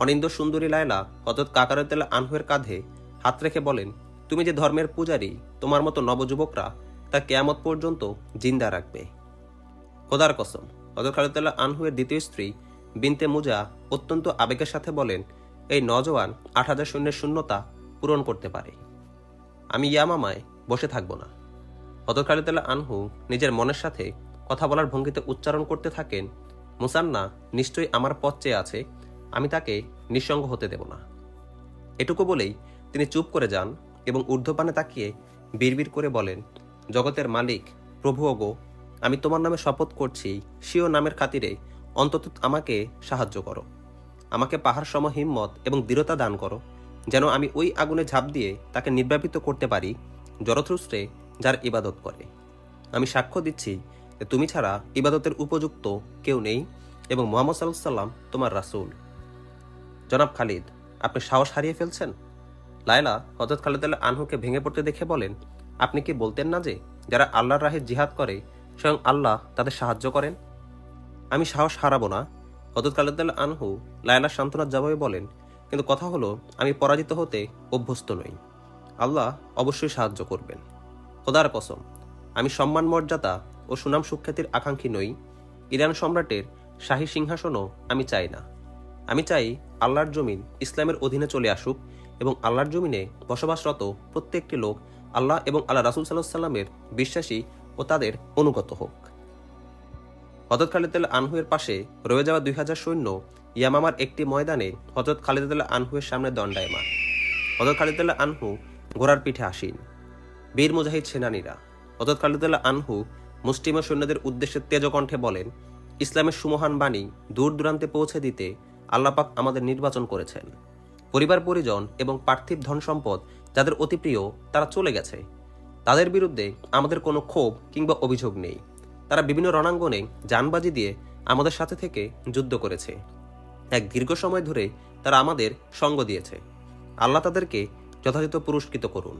অনিন্দ সুন্দরী লায়লা হযরত কাকা রাদিয়াল্লাহু আনহুর কাঁধে হাত রেখে বলেন, তুমি যে ধর্মের পূজারী, তোমার মতো নবযুবকরা তা কিয়ামত পর্যন্ত জিন্দা রাখবে। খোদার কসম, হযরত খালিদ রাদিয়াল্লাহু আনহুর দ্বিতীয় স্ত্রী বিনতে মুজা অত্যন্ত আবেগের সাথে বলেন, এই নওজোয়ান 8000 সৈন্যের শূন্যতা পূরণ করতে পারে। আমি ইয়ামামায় বসে থাকব না। হযরত খালিদ রাদিয়াল্লাহু আনহু নিজের মনের সাথে কথা বলার ভঙ্গিতে উচ্চারণ করতে থাকেন, মুসান্না নিশ্চয়ই আমার পথ চেয়ে আছে, আমি তাকে নিঃসঙ্গ হতে দেব না। এটুকু বলেই তিনি চুপ করে যান এবং ঊর্ধ্বপানে তাকিয়ে বিড়বিড় করে বলেন, জগতের মালিক, প্রভু ওগো, আমি তোমার নামে শপথ করছি, স্বীয় নামের খাতিরে অন্তত আমাকে সাহায্য করো। আমাকে পাহাড় সম হিম্মত এবং দৃঢ়তা দান করো, যেন আমি ওই আগুনে ঝাঁপ দিয়ে তাকে নির্বাপিত করতে পারি জরথুস্ট্রে যার ইবাদত করে। আমি সাক্ষ্য দিচ্ছি যে তুমি ছাড়া ইবাদতের উপযুক্ত কেউ নেই এবং মুহাম্মদ সাল্লাল্লাহু আলাইহি ওয়াসাল্লাম তোমার রাসূল। জনাব খালিদ, আপনি সাহস হারিয়ে ফেলছেন? লায়লা হযরত খালিদ রাদিয়াল্লাহু আনহুকে ভেঙে পড়তে দেখে বলেন, আপনি কি বলতেন না যে যারা আল্লাহর রাহে জিহাদ করে স্বয়ং আল্লাহ তাদের সাহায্য করেন? আমি সাহস হারাবো না। হযরত খালিদ রাদিয়াল্লাহু আনহু লায়লার সান্ত্বনার জবাবে বলেন, কিন্তু কথা হলো আমি পরাজিত হতে অভ্যস্ত নই। আল্লাহ অবশ্যই সাহায্য করবেন। খোদার কসম, আমি সম্মান মর্যাদা ও সুনাম সুখ্যাতির আকাঙ্ক্ষী নই। ইরান সম্রাটের শাহী সিংহাসনও আমি চাই না। আমি চাই আল্লাহর জমিন ইসলামের অধীনে চলে আসুক এবং আল্লাহর জমিনে বসবাসরত প্রত্যেকটি লোক আল্লাহ এবং আল্লাহ রাসূল সাল্লাল্লাহু আলাইহি ওয়াসাল্লামের বিশ্বাসী ও তাদের অনুগত হোক। হযরত খালিদ রাদিয়াল্লাহু আনহুর পাশে রয়ে যাওয়া 2000 সৈন্য ইয়ামামার একটি ময়দানে হযরত খালিদ রাদিয়াল্লাহু আনহুর সামনে দণ্ডায়মান। হযরত খালিদ রাদিয়াল্লাহু আনহু ঘোড়ার পিঠে আসীন। বীর মুজাহিদ সেনানীরা হযরত খালিদ রাদিয়াল্লাহু আনহু মুসলিম সৈন্যদের উদ্দেশ্যে তেজকণ্ঠে বলেন, ইসলামের সুমহান বাণী দূর দূরান্তে পৌঁছে দিতে আল্লাহ পাক আমাদের নির্বাচন করেছেন। পরিবার পরিজন এবং পার্থিব ধন সম্পদ যাদের অতি প্রিয় তারা চলে গেছে। তাদের বিরুদ্ধে আমাদের কোনো ক্ষোভ কিংবা অভিযোগ নেই। তারা বিভিন্ন রণাঙ্গনে জানবাজি দিয়ে আমাদের সাথে থেকে যুদ্ধ করেছে। এক দীর্ঘ সময় ধরে তারা আমাদের সঙ্গ দিয়েছে। আল্লাহ তাদেরকে যথাযথ পুরস্কৃত করুন।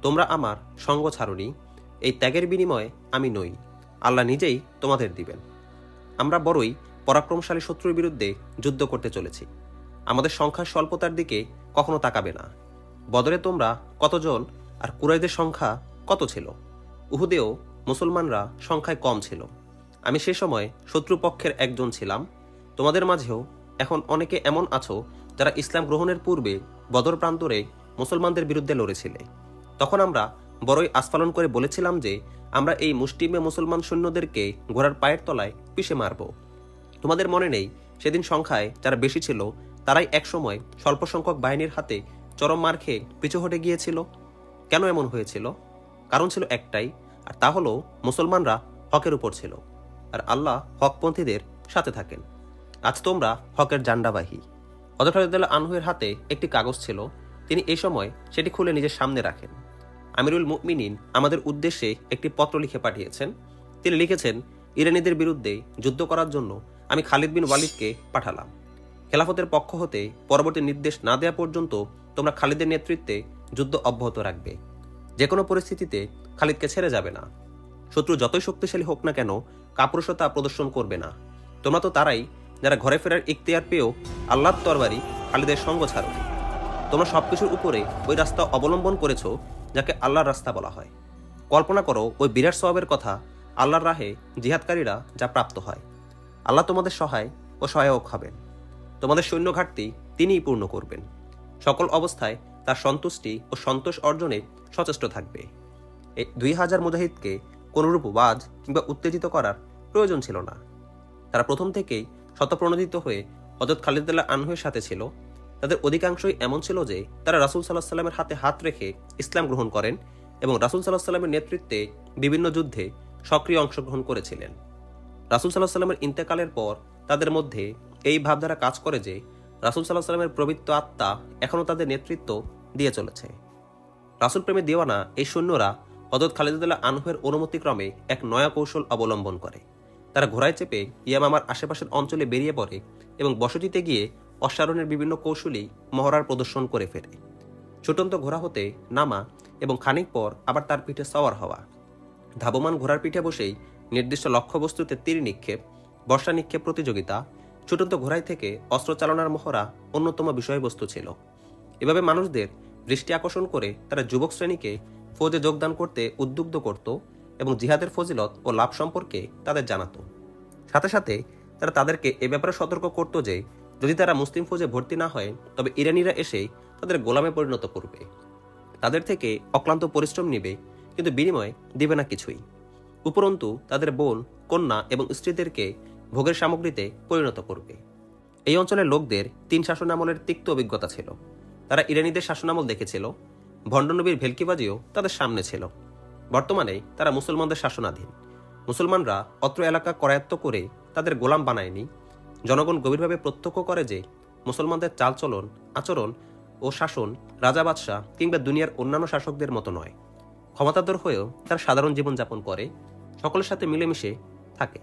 তোমরা আমার সঙ্গ ছাড়ুনি। এই ত্যাগের বিনিময়ে আমি নই, আল্লাহ নিজেই তোমাদের দিবেন। আমরা বড়ই পরাক্রমশালী শত্রুর বিরুদ্ধে যুদ্ধ করতে চলেছি। আমাদের সংখ্যার স্বল্পতার দিকে কখনো তাকাবে না। বদরে তোমরা কতজন আর কুরাইদের সংখ্যা কত ছিল? উহুদেও মুসলমানরা সংখ্যায় কম ছিল। আমি সে সময় শত্রুপক্ষের একজন ছিলাম। তোমাদের মাঝেও এখন অনেকে এমন আছো যারা ইসলাম গ্রহণের পূর্বে বদর প্রান্তরে মুসলমানদের বিরুদ্ধে লড়েছিলে। তখন আমরা বড়ই আস্ফালন করে বলেছিলাম যে আমরা এই মুষ্টিমে মুসলমান সৈন্যদেরকে ঘোড়ার পায়ের তলায় পিষে মারব। তোমাদের মনে নেই সেদিন সংখ্যায় যারা বেশি ছিল তারাই একসময় স্বল্প সংখ্যক বাহিনীর হাতে চরম মার খেয়ে পিছু হটে গিয়েছিল? কেন এমন হয়েছিল? কারণ ছিল একটাই, আর তা হলো মুসলমানরা হকের উপর ছিল আর আল্লাহ হকপন্থীদের সাথে থাকেন। আজ তোমরা হকের জান্ডাবাহী। হযরত খালিদ রাদিয়াল্লাহু আনহুর হাতে একটি কাগজ ছিল। তিনি এই সময় সেটি খুলে নিজের সামনে রাখেন। আমিরুল মুমিনিন আমাদের উদ্দেশ্যে একটি পত্র লিখে পাঠিয়েছেন। তিনি লিখেছেন, ইরানীদের বিরুদ্ধে যুদ্ধ করার জন্য আমি খালিদ বিন ওয়ালিদকে পাঠালাম। খেলাফতের পক্ষ হতে পরবর্তী নির্দেশ না দেওয়া পর্যন্ত তোমরা খালিদের নেতৃত্বে যুদ্ধ অব্যাহত রাখবে। যে কোনো পরিস্থিতিতে খালিদকে ছেড়ে যাবে না। শত্রু যতই শক্তিশালী হোক না কেন, কাপুরুষতা প্রদর্শন করবে না। তোমরা তো তারাই যারা ঘরে ফেরার ইখতিয়ার পেয়েও আল্লাহর তরবারি খালিদের সঙ্গ ছাড়নি। তোমরা সবকিছুর উপরে ওই রাস্তা অবলম্বন করেছ যাকে আল্লাহর রাস্তা বলা হয়। কল্পনা করো ওই বিরাট সওয়াবের কথা আল্লাহর রাহে জিহাদকারীরা যা প্রাপ্ত হয়। আল্লাহ তোমাদের সহায় ও সহায়ক হবেন। তোমাদের সৈন্য ঘাটতি তিনিই পূর্ণ করবেন। সকল অবস্থায় তার সন্তুষ্টি ও সন্তোষ অর্জনে সচেষ্ট থাকবে। এই 2000 মুজাহিদকে কোনরূপ ওয়াজ কিংবা উত্তেজিত করার প্রয়োজন ছিল না। তারা প্রথম থেকেই শতপ্রণোদিত হয়ে হযরত খালিদ রাদিয়াল্লাহু আনহুর সাথে ছিল। তাদের অধিকাংশই এমন ছিল যে তারা রাসূল সাল্লাল্লাহু আলাইহি সাল্লামের হাতে হাত রেখে ইসলাম গ্রহণ করেন এবং রাসূল সাল্লাল্লাহু আলাইহি সাল্লামের নেতৃত্বে বিভিন্ন যুদ্ধে সক্রিয় অংশগ্রহণ করেছিলেন। রাসূল সাল্লাল্লাহু আলাইহি সাল্লামের ইন্তেকালের পর তাদের মধ্যে এই ভাবধারা কাজ করে যে রাসূল সাল্লাল্লাহু আলাইহি সাল্লামের পবিত্র আত্মা এখনও তাদের নেতৃত্ব দিয়ে চলেছে। রাসূল প্রেমে দিওয়ানা এই সৈন্যরা হযরত খালিদ রাদিয়াল্লাহু আনহুর অনুমতিক্রমে এক নয়া কৌশল অবলম্বন করে। তারা ঘোড়ায় চেপে ইয়ামামার আশেপাশের অঞ্চলে বেরিয়ে পড়ে এবং বসতিতে গিয়ে অশ্বারোহণের বিভিন্ন কৌশলী মহড়ার প্রদর্শন করে ফেরে। ছুটন্ত ঘোড়া হতে নামা এবং খানিক পর আবার তার পিঠে সওয়ার হওয়া, ধাবমান ঘোড়ার পিঠে বসেই নির্দিষ্ট লক্ষ্যবস্তুতে তীর নিক্ষেপ, বর্ষা নিক্ষেপ প্রতিযোগিতা, ছুটন্ত ঘোড়ায় থেকে অস্ত্র চালনার মহড়া অন্যতম বিষয়বস্তু ছিল। এভাবে মানুষদের দৃষ্টি আকর্ষণ করে তারা যুবক শ্রেণীকে ফৌজে যোগদান করতে উদ্বুদ্ধ করত এবং জিহাদের ফজিলত ও লাভ সম্পর্কে তাদের জানাত। সাথে সাথে তারা তাদেরকে এ ব্যাপারে সতর্ক করত যে যদি তারা মুসলিম ফৌজে ভর্তি না হয় তবে ইরানিরা এসে তাদের গোলামে পরিণত করবে, তাদের থেকে অক্লান্ত পরিশ্রম নিবে কিন্তু বিনিময়ে দিবে না কিছুই। উপরন্তু তাদের বোন, কন্যা এবং স্ত্রীদেরকে ভোগের সামগ্রীতে পরিণত করবে। এই অঞ্চলের লোকদের 3 শাসনামলের তিক্ত অভিজ্ঞতা ছিল। তারা ইরানিদের শাসনামল দেখেছিল, ভণ্ডনবীর ভেলকিবাজিও তাদের সামনে ছিল। বর্তমানে তারা মুসলমানদের শাসনাধীন। মুসলমানরা অত্র এলাকা করায়ত্ত করে তাদের গোলাম বানায়নি। জনগণ গভীরভাবে প্রত্যক্ষ করে যে মুসলমানদের চালচলন, আচরণ ও শাসন রাজা বাদশাহ কিংবা দুনিয়ার অন্যান্য শাসকদের মতো নয়। ক্ষমতাধর হয়েও তারা সাধারণ জীবনযাপন করে, সকলের সাথে মিলেমিশে থাকে,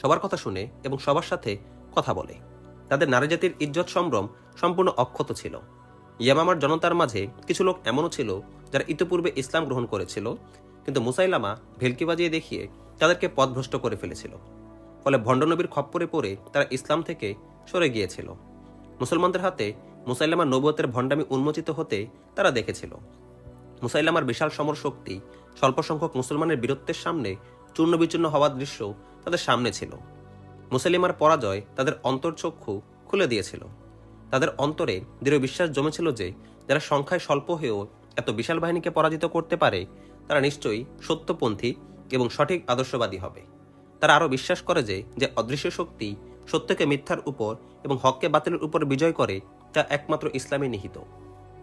সবার কথা শুনে এবং সবার সাথে কথা বলে। তাদের নারী জাতির ইজ্জত সম্ভ্রম সম্পূর্ণ অক্ষত ছিল। ইয়ামামার জনতার মাঝে কিছু লোক এমনও ছিল যারা ইতিপূর্বে ইসলাম গ্রহণ করেছিল, কিন্তু মুসাইলামা ভেলকি বাজিয়ে দেখিয়ে তাদেরকে পথভ্রষ্ট করে ফেলেছিল। ফলে ভণ্ডনবীর খপ্পরে পড়ে তারা ইসলাম থেকে সরে গিয়েছিল। মুসলমানদের হাতে মুসাইলামার নবুয়তের ভণ্ডামি উন্মোচিত হতে তারা দেখেছিল। মুসাইলামার বিশাল সমর শক্তি স্বল্প সংখ্যক মুসলমানের বীরত্বের সামনে চূর্ণ বিচূর্ণ হওয়ার দৃশ্য তাদের সামনে ছিল। মুসাইলিমার পরাজয় তাদের অন্তর্চক্ষু খুলে দিয়েছিল। তাদের অন্তরে দৃঢ় বিশ্বাস জমেছিল যে যারা সংখ্যায় স্বল্প হয়েও এত বিশাল বাহিনীকে পরাজিত করতে পারে তারা নিশ্চয়ই সত্যপন্থী এবং সঠিক আদর্শবাদী হবে। তারা আরও বিশ্বাস করে যে অদৃশ্য শক্তি সত্যকে মিথ্যার উপর এবং হককে বাতিলের উপর বিজয় করে তা একমাত্র ইসলামে নিহিত।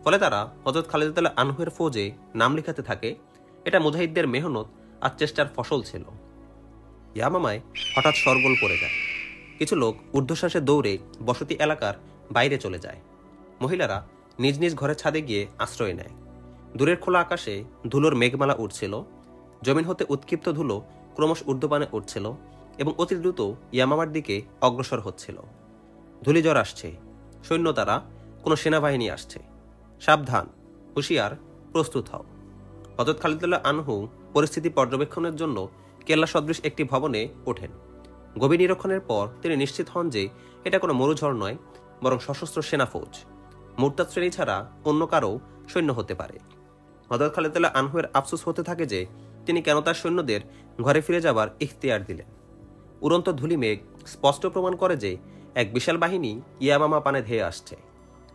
ফলে তারা হযরত খালিদ রাদিয়াল্লাহু আনহুর ফৌজে নাম লিখাতে থাকে। এটা মুজাহিদদের মেহনত আর চেষ্টার ফসল ছিল। ইয়ামামায় হঠাৎ শোরগোল পড়ে যায়। কিছু লোক ঊর্ধ্বশ্বাসে দৌড়ে বসতি এলাকার বাইরে চলে যায়। মহিলারা নিজ নিজ ঘরের ছাদে গিয়ে আশ্রয় নেয়। দূরের খোলা আকাশে ধুলোর মেঘমালা উঠছিল। জমিন হতে উৎক্ষিপ্ত ধুলো ক্রমশ ঊর্ধ্বপানে উঠছিল এবং অতি দ্রুত ইয়ামামার দিকে অগ্রসর হচ্ছিল। ধূলিঝড় আসছে, সৈন্য তারা, কোনো সেনাবাহিনী আসছে। সাবধান, হুঁশিয়ার, প্রস্তুত হও। হযরত খালিদ রাদিয়াল্লাহু আনহু পরিস্থিতি পর্যবেক্ষণের জন্য কেল্লা সদৃশ একটি ভবনে ওঠেন। গভীর নিরীক্ষণের পর তিনি নিশ্চিত হন যে এটা কোনো মরুঝড় নয়, বরং সশস্ত্র সেনা ফৌজ। মুরতাদ শ্রেণী ছাড়া অন্য কারও সৈন্য হতে পারে। হযরত খালিদ রাদিয়াল্লাহু আনহুর আফসোস হতে থাকে যে তিনি কেন তার সৈন্যদের ঘরে ফিরে যাবার ইখতিয়ার দিলেন। উড়ন্ত ধূলি মেঘ স্পষ্ট প্রমাণ করে যে এক বিশাল বাহিনী ইয়ামামা পানে ধেয়ে আসছে।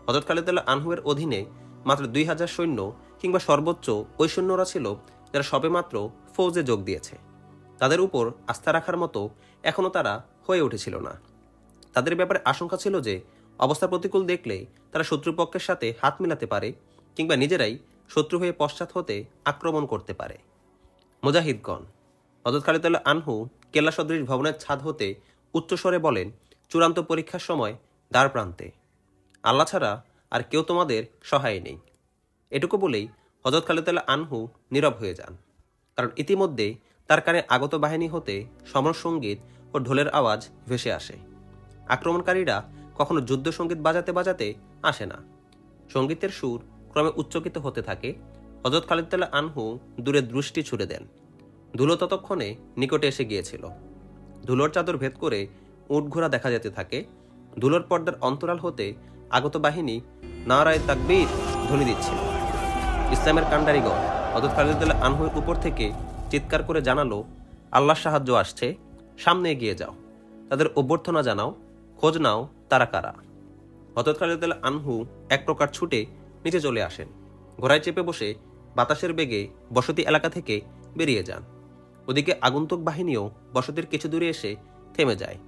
হযরত খালিদ রাদিয়াল্লাহু আনহুর অধীনে মাত্র 2000 সৈন্য কিংবা সর্বোচ্চ ওই সৈন্যরা ছিল যারা সবেমাত্র ফৌজে যোগ দিয়েছে। তাদের উপর আস্থা রাখার মতো এখনও তারা হয়ে উঠেছিল না। তাদের ব্যাপারে আশঙ্কা ছিল যে অবস্থা প্রতিকূল দেখলে তারা শত্রুপক্ষের সাথে হাত মিলাতে পারে কিংবা নিজেরাই শত্রু হয়ে পশ্চাৎ হতে আক্রমণ করতে পারে। মুজাহিদগণ, হযরত খালিদ রাদিয়াল্লাহু আনহু কেল্লা সদৃশ ভবনের ছাদ হতে উচ্চস্বরে বলেন, চূড়ান্ত পরীক্ষার সময় দ্বার প্রান্তে। আল্লাহ ছাড়া আর কেউ তোমাদের সহায় নেই। এটুকু বলেই হযরত খালিদ রাদিয়াল্লাহু আনহু নীরব হয়ে যান, কারণ ইতিমধ্যে তার কানে আগত বাহিনী হতে সমর সঙ্গীত ও ঢোলের আওয়াজ ভেসে আসে। আক্রমণকারীরা কখনো যুদ্ধ সঙ্গীত বাজাতে বাজাতে আসে না। সঙ্গীতের সুর ক্রমে উচ্চকিত হতে থাকে। হযরত খালিদ রাদিয়াল্লাহু আনহু দূরে দৃষ্টি ছুড়ে দেন। ধুলো ততক্ষণে নিকটে এসে গিয়েছিল। ধুলোর চাদর ভেদ করে উট ঘোড়া দেখা যেতে থাকে। ধুলোর পর্দার অন্তরাল হতে আগত বাহিনী নারায়ে তাকবীর ধ্বনি দিচ্ছিল। ইসলামের কাণ্ডারিগণ হযরত খালিদ রাদিয়াল্লাহু আনহুর উপর থেকে চিৎকার করে জানালো, আল্লাহর সাহায্য আসছে, সামনে এগিয়ে যাও, তাদের অভ্যর্থনা জানাও, খোঁজ নাও তারা কারা। হযরত খালিদ রাদিয়াল্লাহু আনহু এক প্রকার ছুটে নিচে চলে আসেন। ঘোড়ায় চেপে বসে বাতাসের বেগে বসতি এলাকা থেকে বেরিয়ে যান। ওদিকে আগন্তুক বাহিনীও বসতির কিছু দূরে এসে থেমে যায়।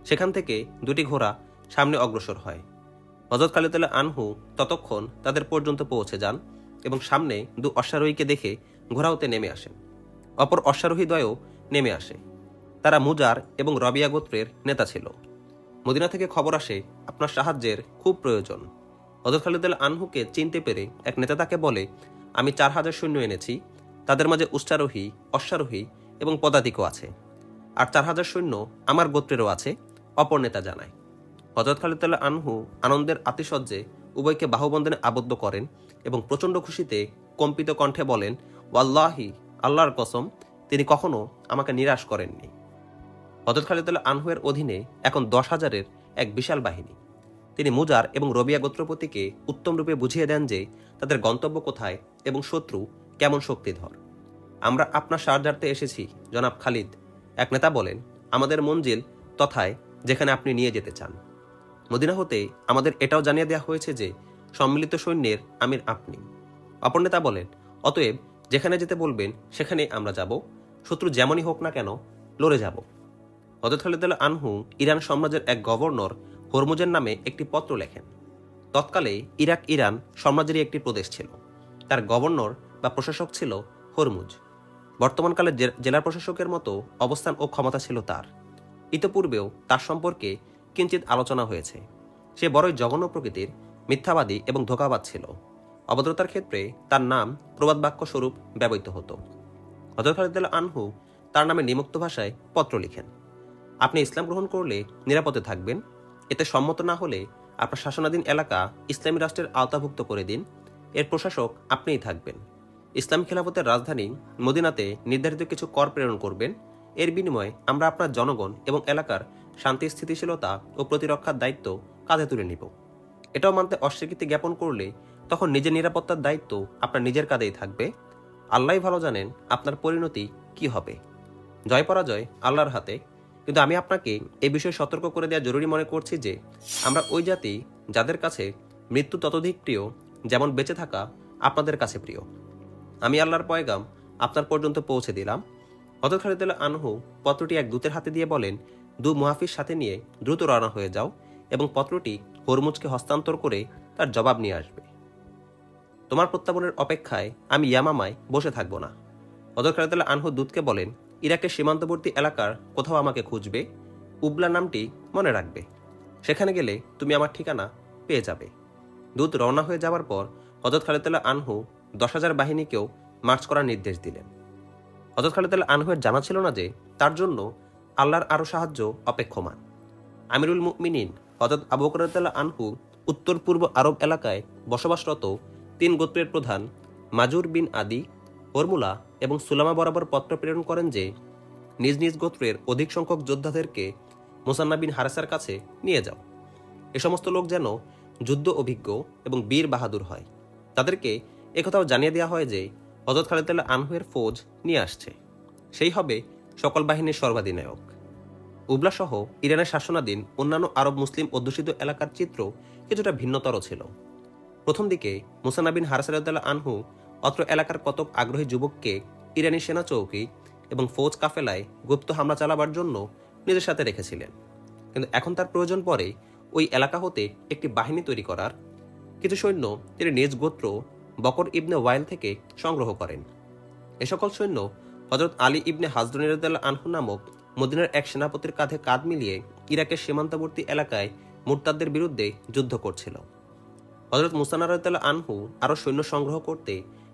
সেখান থেকে দুটি ঘোড়া সামনে অগ্রসর হয়। হযরত খালিদ রাদিয়াল্লাহু আনহু ততক্ষণ তাদের পর্যন্ত পৌঁছে যান এবং সামনে দু অশ্বারোহীকে দেখে ঘোড়া হতে নেমে আসেন। অপর অশ্বারোহীদ্বয়ও নেমে আসে। তারা মুজার এবং রবিয়া গোত্রের নেতা ছিল। মদিনা থেকে খবর আসে আপনার সাহায্যের খুব প্রয়োজন। হযরত খালিদ রাদিয়াল্লাহু আনহুকে চিনতে পেরে এক নেতা তাকে বলে, আমি 4000 সৈন্য এনেছি, তাদের মাঝে উষ্ট্রারোহী, অশ্বারোহী এবং পদাতিকও আছে, আর 4000 সৈন্য আমার গোত্রেরও আছে, অপর নেতা জানায়। হযরত খালিদ রাদিয়াল্লাহু আনহু আনন্দের আতিশয্যে উভয়কে বাহুবন্ধনে আবদ্ধ করেন এবং প্রচণ্ড খুশিতে কম্পিত কণ্ঠে বলেন, ওয়াল্লাহি, আল্লাহর কসম, তিনি কখনো আমাকে নিরাশ করেননি। হযরত খালিদ রাদিয়াল্লাহু আনহুর অধীনে এখন 10,000-এর এক বিশাল বাহিনী। তিনি মুজার এবং রবিয়া গোত্রপতিকে উত্তম রূপে বুঝিয়ে দেন যে তাদের গন্তব্য কোথায় এবং শত্রু কেমন শক্তিধর। আমরা আপনার সাহায্যার্থে এসেছি জনাব খালিদ, এক নেতা বলেন, আমাদের মঞ্জিল তথায় যেখানে আপনি নিয়ে যেতে চান। মদিনা হতে আমাদের এটাও জানিয়ে দেওয়া হয়েছে যে সম্মিলিত সৈন্যের আমির আপনি। অপর নেতা বলেন, অতএব যেখানে যেতে বলবেন সেখানে আমরা যাব, শত্রু যেমনই হোক না কেন লড়ে যাব। হযরত খালিদ রাদিয়াল্লাহু আনহু ইরান সাম্রাজ্যের এক গভর্নর হরমুজের নামে একটি পত্র লেখেন। তৎকালে ইরাক ইরান সাম্রাজ্যেরই একটি প্রদেশ ছিল। তার গভর্নর বা প্রশাসক ছিল হরমুজ। বর্তমানকালে জেলা প্রশাসকের মতো অবস্থান ও ক্ষমতা ছিল তার। ইতপূর্বেও তার সম্পর্কে কিঞ্চিত আলোচনা হয়েছে। সে বড়ই জঘন্য প্রকৃতির, মিথ্যাবাদী এবং ধোঁকাবাজ ছিল। অভদ্রতার ক্ষেত্রে তার নাম প্রবাদ বাক্য স্বরূপ ব্যবহৃত হতো। হযরত খালিদ রাদিয়াল্লাহু আনহু তার নামে নিমুক্ত ভাষায় পত্র লিখেন, আপনি ইসলাম গ্রহণ করলে নিরাপদে থাকবেন, এতে সম্মত না হলে আপনার শাসনাধীন এলাকা ইসলামী রাষ্ট্রের আওতাভুক্ত করে দিন, এর প্রশাসক আপনিই থাকবেন। ইসলামী খেলাফতের রাজধানী মদিনাতে নির্ধারিত কিছু কর প্রেরণ করবেন, এর বিনিময়ে আমরা আপনার জনগণ এবং এলাকার শান্তি স্থিতিশীলতা ও প্রতিরক্ষার দায়িত্ব কাঁধে তুলে নিব। এটাও মানতে অস্বীকৃতি জ্ঞাপন করলে তখন নিজের নিরাপত্তার দায়িত্ব আপনার নিজের কাঁধেই থাকবে। আল্লাহই ভালো জানেন আপনার পরিণতি কি হবে। জয় পরাজয় আল্লাহর হাতে, কিন্তু আমি আপনাকে এই বিষয়ে সতর্ক করে দেওয়া জরুরি মনে করছি যে আমরা ওই জাতি যাদের কাছে মৃত্যু ততোধিক প্রিয় যেমন বেঁচে থাকা আপনাদের কাছে প্রিয়। আমি আল্লাহর পয়গাম আপনার পর্যন্ত পৌঁছে দিলাম। হযরত খালিদ রাদিয়াল্লাহু আনহু পত্রটি এক দূতের হাতে দিয়ে বলেন, দু মুহাফিজ সাথে নিয়ে দ্রুত রওনা হয়ে যাও এবং পত্রটি হরমুজকে হস্তান্তর করে তার জবাব নিয়ে আসবে। তোমার প্রত্যাবনের অপেক্ষায় আমি ইয়ামামায় বসে থাকব না। হযরত খালিদ রাদিয়াল্লাহু আনহু দূতকে বলেন, ইরাকের সীমান্তবর্তী এলাকার কোথাও আমাকে খুঁজবে, উবলা নামটি মনে রাখবে, সেখানে গেলে তুমি আমার ঠিকানা পেয়ে যাবে। দূত রওনা হয়ে যাওয়ার পর হযরত খালিদ রাদিয়াল্লাহু আনহু 10,000 বাহিনীকেও মার্চ করার নির্দেশ দিলেন। হযরত খালিদ রাদিয়াল্লাহু আনহুর জানা ছিল না যে তার জন্য আল্লাহর আরো সাহায্য অপেক্ষমান। আমিরুল মুমিনিন হযরত আবু বকর রাদিয়াল্লাহু আনহু উত্তর পূর্ব আরব এলাকায় বসবাসরত 3 গোত্রের প্রধান মাজুর বিন আদি, হরমুলা এবং সুলামা বরাবর পত্র প্রেরণ করেন যে নিজ নিজ গোত্রের অধিক সংখ্যক যোদ্ধাদেরকে মুসান্না বিন হারেসার কাছে নিয়ে যাও। এ সমস্ত লোক যেন যুদ্ধ অভিজ্ঞ এবং বীর বাহাদুর হয়। তাদেরকে একথাও জানিয়ে দেওয়া হয় যে হযরত খালিদ রাদিয়াল্লাহু আনহুর ফৌজ নিয়ে আসছে, সেই হবে সকল বাহিনীর সর্বাধিনায়ক। উবলা সহ ইরানের শাসনাধীন অন্যান্য আরব মুসলিম অধ্যুষিত এলাকার চিত্র কিছুটা ভিন্নতর ছিল। প্রথম দিকে মুসান্না বিন হারেসা রাদিয়াল্লাহু আনহু অত্র এলাকার কতক আগ্রহী যুবককে ইরানি সেনা চৌকি এবং ফৌজ কাফেলায় গুপ্ত হামলা চালাবার জন্য নিজের সাথে রেখেছিলেন, কিন্তু এখন তার প্রয়োজন পড়ে ওই এলাকা হতে একটি বাহিনী তৈরি করার। কিছু সৈন্য তিনি নিজ গোত্র বকর ইবনে ওয়াইল থেকে সংগ্রহ করেন। এ সকল সৈন্য হযরত আলী ইবনে হাজরুন রাদিয়াল্লাহু আনহু নামক মদিনার এক সেনাপতির কাঁধে কাঁধ মিলিয়ে ইরাকের সীমান্তবর্তী এলাকায় মুরতাদদের বিরুদ্ধে যুদ্ধ করছিল। হযরত মুসান্না রাদিয়াল্লাহু আনহু আরও সৈন্য সংগ্রহ করতে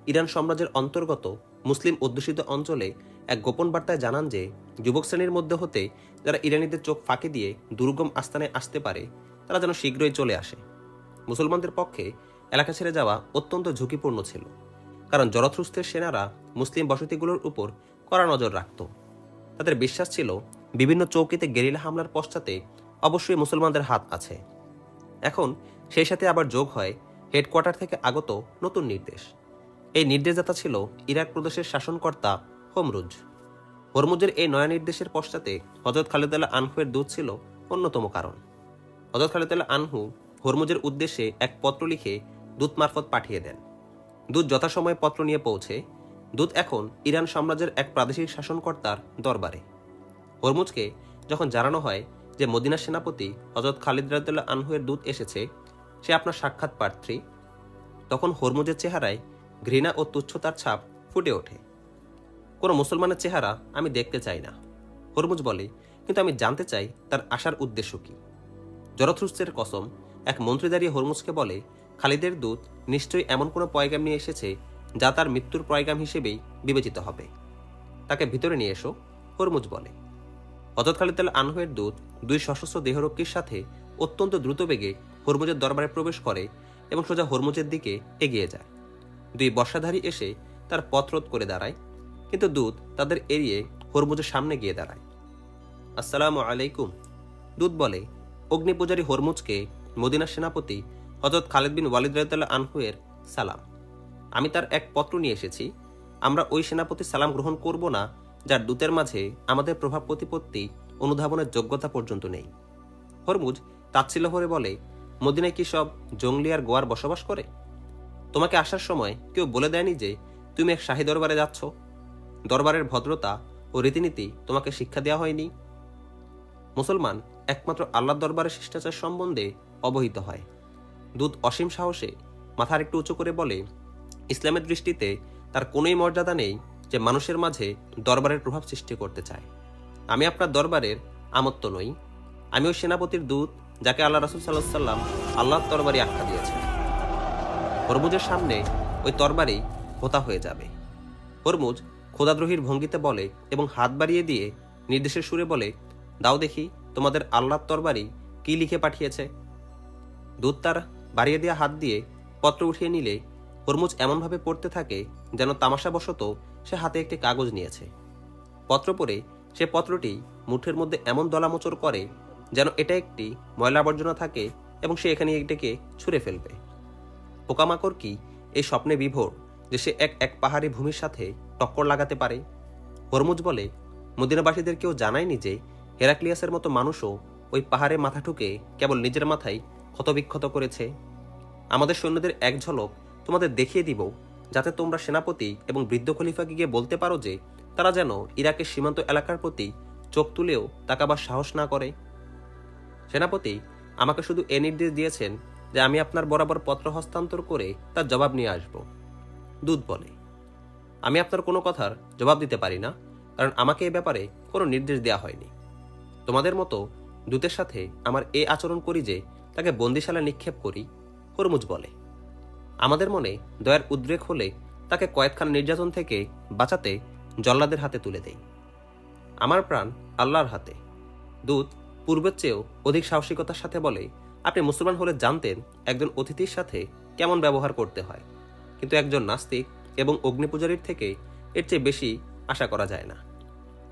ইরান সাম্রাজ্যের অন্তর্গত মুসলিম অধ্যুষিত অঞ্চলে এক গোপন বার্তায় জানান যে যুবক শ্রেণীর মধ্যে হতে যারা ইরানিদের চোখ ফাঁকি দিয়ে দুর্গম আস্তানায় আসতে পারে তারা যেন শীঘ্রই চলে আসে। মুসলমানদের পক্ষে এলাকা ছেড়ে যাওয়া অত্যন্ত ঝুঁকিপূর্ণ ছিল, কারণ জরথরুস্তের সেনারা মুসলিম বসতিগুলোর উপর কড়া নজর রাখত। তাদের বিশ্বাস ছিল বিভিন্ন চৌকিতে গেরিলা হামলার পশ্চাতে অবশ্যই মুসলমানদের হাত আছে। এখন সেই সাথে আবার যোগ হয় হেডকোয়ার্টার থেকে আগত নতুন নির্দেশ। এই নির্দেশদাতা ছিল ইরাক প্রদেশের শাসনকর্তা হরমুজ। হরমুজের এই নয়া নির্দেশের পশ্চাতে হযরত খালিদ আনহুয়ের দূত ছিল অন্যতম কারণ। হযরত খালিদ আনহু হরমুজের উদ্দেশ্যে এক পত্র লিখে দূত মারফত পাঠিয়ে দেন। দূত যথাসময়ে পত্র নিয়ে পৌঁছে। দূত এখন ইরান সাম্রাজ্যের এক প্রাদেশিক শাসনকর্তার দরবারে। হরমুজকে যখন জানানো হয় যে মদিনার সেনাপতি হযরত খালিদ রাদিয়াল্লাহু আনহুয়ের দূত এসেছে, সে আপনার সাক্ষাৎ প্রার্থী, তখন হরমুজের চেহারায় ঘৃণা ও তুচ্ছতার ছাপ ফুটে ওঠে। কোনো মুসলমানের চেহারা আমি দেখতে চাই না, হরমুজ বলে, কিন্তু আমি জানতে চাই তার আসার উদ্দেশ্য কি। জরথরুস্তের কসম, এক মন্ত্রী দাঁড়িয়ে হরমুজকে বলে, খালিদের দূত নিশ্চয়ই এমন কোনো পয়গাম নিয়ে এসেছে যা তার মৃত্যুর পয়গাম হিসেবেই বিবেচিত হবে। তাকে ভিতরে নিয়ে এসো, হরমুজ বলে। হযরত খালিদ আনহুয়ের দূত 2 সশস্ত্র দেহরক্ষীর সাথে অত্যন্ত দ্রুত বেগে হরমুজের দরবারে প্রবেশ করে এবং সোজা হরমুজের দিকে এগিয়ে যায়। 2 বর্ষাধারী এসে তার পথ রোধ করে দাঁড়ায়, কিন্তু দূত তাদের এড়িয়ে হরমুজের সামনে গিয়ে দাঁড়ায়। আসসালামু আলাইকুম, দূত বলে। অগ্নিপূজারী হরমুজকে মদিনার সেনাপতি হযরত খালিদ বিন ওয়ালিদ রাদিয়াল্লাহু আনহুয়ের সালাম। আমি তার এক পত্র নিয়ে এসেছি। আমরা ওই সেনাপতির সালাম গ্রহণ করব না যার দূতের মাঝে আমাদের প্রভাব প্রতিপত্তি অনুধাবনের যোগ্যতা পর্যন্ত নেই। হরমুজ তাচ্ছিল্য করে বলে, মদিনায় কি সব জঙ্গলি আর গোয়ার বসবাস করে? তোমাকে আসার সময় কেউ বলে দেয়নি যে তুমি এক শাহী দরবারে যাচ্ছ? দরবারের ভদ্রতা ও রীতিনীতি তোমাকে শিক্ষা দেওয়া হয়নি? মুসলমান একমাত্র আল্লাহর দরবারের শিষ্টাচার সম্বন্ধে অবহিত হয়। দূত অসীম সাহসে মাথা একটু উঁচু করে বলে, ইসলামের দৃষ্টিতে তার কোনোই মর্যাদা নেই যে মানুষের মাঝে দরবারের প্রভাব সৃষ্টি করতে চায়। আমি আপনার দরবারের আমত্ত নই। আমি ওই সেনাপতির দূত যাকে আল্লাহ রাসূল সাল্লাল্লাহু আলাইহি ওয়াসাল্লাম আল্লাহর তরবারি আখ্যা দিয়েছেন। হরমুজের সামনে ওই তরবারি হোতা হয়ে যাবে। হরমুজ খোদাদ্রোহীর ভঙ্গিতে বলে এবং হাত বাড়িয়ে দিয়ে নির্দেশের সুরে বলে, দাও দেখি তোমাদের আল্লাহর তরবারি কি লিখে পাঠিয়েছে। দূত তার বাড়িয়ে দেওয়া হাত দিয়ে পত্র উঠিয়ে নিলে হরমুজ এমনভাবে পড়তে থাকে যেন তামাশাবশত সে হাতে একটি কাগজ নিয়েছে। পত্র পড়ে সে পত্রটি মুঠের মধ্যে এমন দলামোচড় করে যেন এটা একটি ময়লা আবর্জনা থাকে এবং সে এখানে এটাকে ছুঁড়ে ফেলবে। পোকামাকড় কি এই স্বপ্নে বিভোর যে সে এক পাহাড়ি ভূমির সাথে টক্কর লাগাতে পারে? হরমুজ বলে, মদিনাবাসীদের কেউ জানায়নি যে হেরাক্লিয়াসের মতো মানুষও ওই পাহাড়ে মাথা ঠুকে কেবল নিজের মাথায় ক্ষতবিক্ষত করেছে। আমাদের সৈন্যদের এক ঝলক তোমাদের দেখিয়ে দিব, যাতে তোমরা সেনাপতি এবং বৃদ্ধ খলিফাকে গিয়ে বলতে পারো যে তারা যেন ইরাকের সীমান্ত এলাকার প্রতি চোখ তুলেও তাকাবার সাহস না করে। সেনাপতি আমাকে শুধু এ নির্দেশ দিয়েছেন যে আমি আপনার বরাবর পত্র হস্তান্তর করে তার জবাব নিয়ে আসব। দূত বলে, আমি আপনার কোনো কথার জবাব দিতে পারি না, কারণ আমাকে এ ব্যাপারে কোনো নির্দেশ দেওয়া হয়নি। তোমাদের মতো দূতের সাথে আমার এ আচরণ করি যে তাকে বন্দিশালা নিক্ষেপ করি। হরমুজ বলে, আমাদের মনে দয়ার উদ্রেক হলে তাকে কয়েকখানা নির্যাতন থেকে বাঁচাতে জল্লাদের হাতে তুলে দেই। আমার প্রাণ আল্লাহর হাতে। দূত পূর্বের চেয়েও অধিক সাহসিকতার সাথে বলে, আপনি মুসলমান হলে জানতেন একজন অতিথির সাথে কেমন ব্যবহার করতে হয়, কিন্তু একজন নাস্তিক এবং অগ্নিপূজারীর থেকে এর চেয়ে বেশি আশা করা যায় না।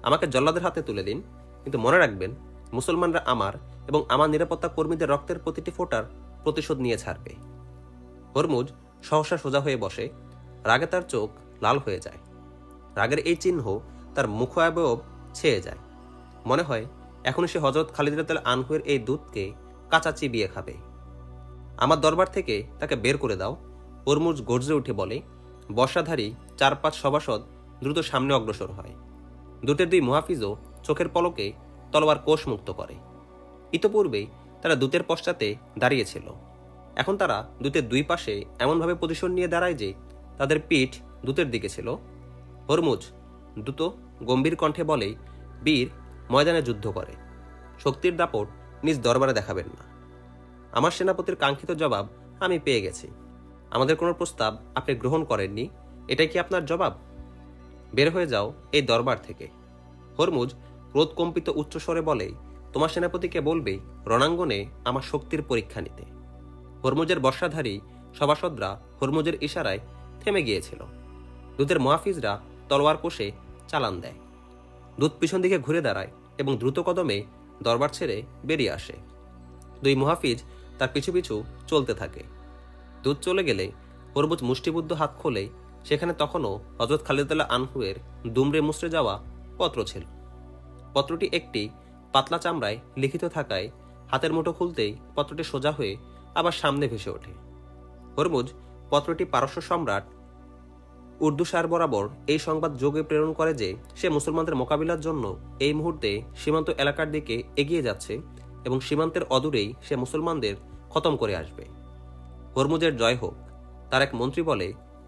আমাকে জল্লাদের হাতে তুলে দিন, কিন্তু মনে রাখবেন মুসলমানরা আমার এবং আমার নিরাপত্তা কর্মীদের রক্তের প্রতিটি ফোঁটার প্রতিশোধ নিয়ে ছাড়বে। হরমুজ সহসা সোজা হয়ে বসে। রাগে তার চোখ লাল হয়ে যায়। রাগের এই চিহ্ন তার মুখাবয়ব ছেয়ে যায়। মনে হয় এখনই সে হযরত খালিদ রাদিয়াল্লাহু আনহুয়ের এই দূতকে কাঁচা চিবিয়ে খাবে। আমার দরবার থেকে তাকে বের করে দাও, হরমুজ গর্জে উঠে বলে। বর্ষাধারী 4-5 সভাসদ দ্রুত সামনে অগ্রসর হয়। দূতের 2 মুহাফিজও চোখের পলকে তলোয়ার কোষ মুক্ত করে। ইতপূর্বেই তারা দূতের পশ্চাতে দাঁড়িয়েছিল। এখন তারা দূতের 2 পাশে এমনভাবে পজিশন নিয়ে দাঁড়ায় যে তাদের পিঠ দূতের দিকে ছিল। হরমুজ দ্রুত গম্ভীর কণ্ঠে বলে, বীর ময়দানে যুদ্ধ করে, শক্তির দাপট নিজ দরবারে দেখাবেন না। আমার সেনাপতির কাঙ্ক্ষিত জবাব আমি পেয়ে গেছি। আমাদের কোনো প্রস্তাব আপনি গ্রহণ করেননি, এটাই কি আপনার জবাব? বের হয়ে যাও এই দরবার থেকে। হরমুজ ক্রোধকম্পিত উচ্চস্বরে বলে, তোমার সেনাপতিকে বলবে রণাঙ্গনে আমার শক্তির পরীক্ষা নিতে। হরমুজের বর্ষাধারী সভাসদরা হরমুজের ইশারায় থেমে গিয়েছিল। দূতের মুহাফিজরা তলোয়ার কোষে চালান দেয়। দূত পিছন দিকে ঘুরে দাঁড়ায় এবং দ্রুত কদমে দরবার ছেড়ে বেরিয়ে আসে। দুই মুহাফিজ তার পিছু পিছু চলতে থাকে। দূত চলে গেলে হরমুজ মুষ্টিবুদ্ধ হাত খোলে, সেখানে তখনও হযরত খালিদ রাদিয়াল্লাহু আনহুয়ের দুমড়ে মুচড়ে যাওয়া পত্র ছিল। পত্রটি একটি পাতলা চামড়ায় লিখিত থাকায় হাতের মুঠো খুলতেই পত্রটি সোজা হয়ে আবার সামনে ভেসে ওঠে। হরমুজ পত্রটি পারস্য সম্রাট উর্দুসার বরাবর এই সংবাদ যোগে প্রেরণ করে যে সে মুসলমানদের মোকাবিলার জন্য এই মুহূর্তে সীমান্ত এলাকার দিকে এগিয়ে যাচ্ছে এবং সীমান্তের অদূরেই সে মুসলমানদের খতম করে আসবে। হরমুজের জয় হোক। তার এক মন্ত্রী বলে,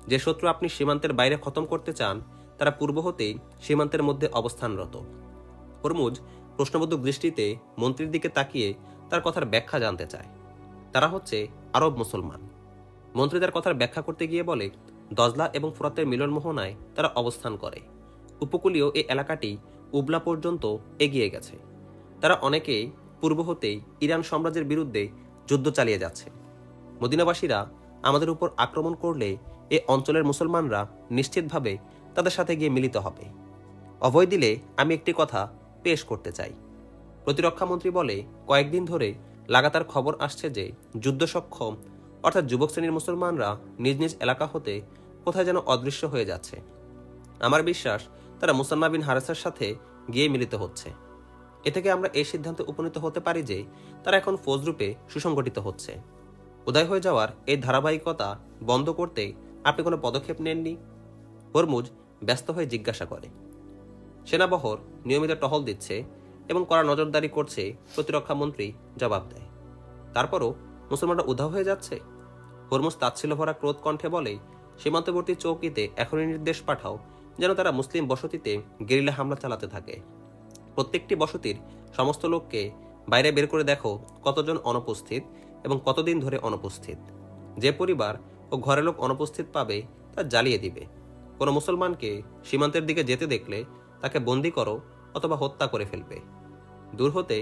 যে শত্রু আপনি সীমান্তের বাইরে খতম করতে চান তারা পূর্ব হতেই সীমান্তের মধ্যে অবস্থানরত। হরমুজ প্রশ্নবোধক দৃষ্টিতে মন্ত্রীর দিকে তাকিয়ে তার কথার ব্যাখ্যা জানতে চায়। তারা হচ্ছে আরব মুসলমান। মন্ত্রী তার কথার ব্যাখ্যা করতে গিয়ে বলে, দজলা এবং ফোরাতের মিলন মোহনায় তারা অবস্থান করে। উপকূলীয় এই এলাকাটি উবলা পর্যন্ত এগিয়ে গেছে। তারা অনেকেই পূর্ব হতেই ইরান সাম্রাজ্যের বিরুদ্ধে যুদ্ধ চালিয়ে যাচ্ছে। মদিনাবাসীরা আমাদের উপর আক্রমণ করলে এ অঞ্চলের মুসলমানরা নিশ্চিতভাবে তাদের সাথে গিয়ে মিলিত হবে। অভয় দিলে আমি একটি কথা পেশ করতে চাই। প্রতিরক্ষামন্ত্রী বলে, কয়েকদিন ধরে লাগাতার খবর আসছে যে যুদ্ধ সক্ষম অর্থাৎ যুবক শ্রেণীর মুসলমানরা নিজ নিজ এলাকা হতে কোথায় যেন অদৃশ্য হয়ে যাচ্ছে। আমার বিশ্বাস তারা মুসান্না বিন হারেসার সাথে গিয়ে মিলিত হচ্ছে। এ থেকে আমরা এই সিদ্ধান্তে উপনীত হতে পারি যে তারা এখন ফৌজরূপে সুসংগঠিত হচ্ছে। উদয় হয়ে যাওয়ার এই ধারাবাহিকতা বন্ধ করতে আপনি কোনো পদক্ষেপ নেননি? হরমুজ ব্যস্ত হয়ে জিজ্ঞাসা করে। সেনাবহর নিয়মিত টহল দিচ্ছে এবং কড়া নজরদারি করছে, প্রতিরক্ষা মন্ত্রী জবাব দেয়। তারপরও মুসলমানরা উধাও হয়ে যাচ্ছে। হরমুজ তাচ্ছিল্য ভরা ক্রোধ কণ্ঠে বলে, সীমান্তবর্তী চৌকিতে এখনই নির্দেশ পাঠাও যেন তারা মুসলিম বসতিতে গেরিলা হামলা চালাতে থাকে। প্রত্যেকটি বসতির সমস্ত লোককে বাইরে বের করে দেখো কতজন অনুপস্থিত এবং কতদিন ধরে অনুপস্থিত। যে পরিবার ও ঘরের লোক অনুপস্থিত পাবে তা জ্বালিয়ে দিবে। কোনো মুসলমানকে সীমান্তের দিকে যেতে দেখলে তাকে বন্দী করো অথবা হত্যা করে ফেলবে। দূর হতে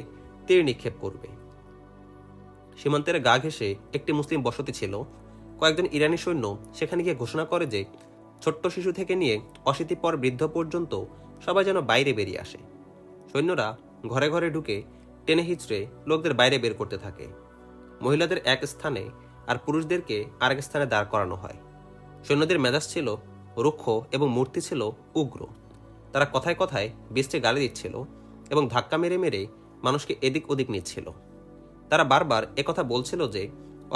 তীর নিক্ষেপ করবে। সীমান্তের গা ঘেঁষে একটি মুসলিম বসতি ছিল। কয়েকজন ইরানি সৈন্য সেখানে গিয়ে ঘোষণা করে যে ছোট্ট শিশু থেকে নিয়ে অশীতিপর বৃদ্ধ পর্যন্ত সবাই যেন বাইরে বেরিয়ে আসে। সৈন্যরা ঘরে ঘরে ঢুকে টেনে হিচড়ে লোকদের বাইরে বের করতে থাকে। মহিলাদের এক স্থানে আর পুরুষদেরকে আরেক স্থানে দাঁড় করানো হয়। সৈন্যদের মেজাজ ছিল রুক্ষ এবং মূর্তি ছিল উগ্র। তারা কথায় কথায় বৃষ্টি গালি দিচ্ছিল এবং ধাক্কা মেরে মেরে মানুষকে এদিক ওদিক নিচ্ছিল। তারা বারবার একথা বলছিল যে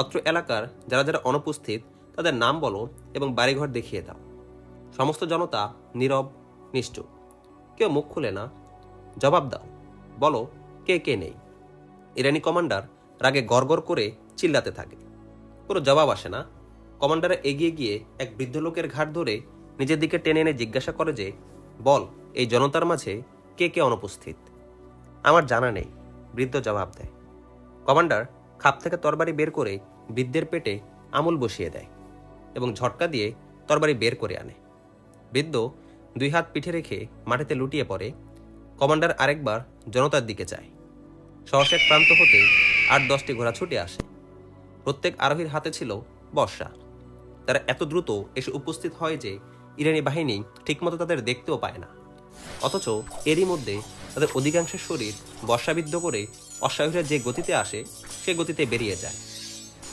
অত্র এলাকার যারা যারা অনুপস্থিত তাদের নাম বলো এবং বাড়িঘর দেখিয়ে দাও। সমস্ত জনতা নীরব নিশ্চুপ, কেউ মুখ খুলে না। জবাব দাও, বলো কে কে নেই। ইরানি কমান্ডার রাগে গড়গড় করে চিল্লাতে থাকে। কোনো জবাব আসে না। কমান্ডার এগিয়ে গিয়ে এক বৃদ্ধ লোকের ঘাট ধরে নিজের দিকে টেনে এনে জিজ্ঞাসা করে যে, বল এই জনতার মাঝে কে কে অনুপস্থিত। আমার জানা নেই, বৃদ্ধ জবাব দেয়। কমান্ডার খাপ থেকে তরবারি বের করে বৃদ্ধের পেটে আমুল বসিয়ে দেয় এবং ঝটকা দিয়ে তরবারি বের করে আনে। বৃদ্ধ দুই হাত পিঠে রেখে মাটিতে লুটিয়ে পড়ে। কমান্ডার আরেকবার জনতার দিকে চায়। সহসা প্রান্ত হতে 8-10টি ঘোড়া ছুটে আসে। প্রত্যেক আরোহীর হাতে ছিল বর্শা। তারা এত দ্রুত এসে উপস্থিত হয় যে ইরানি বাহিনী ঠিকমতো তাদের দেখতেও পায় না। অথচ এরই মধ্যে তাদের অধিকাংশের শরীর বর্ষাবিদ্ধ করে অশ্বারোহীরা যে গতিতে আসে সে গতিতে বেরিয়ে যায়।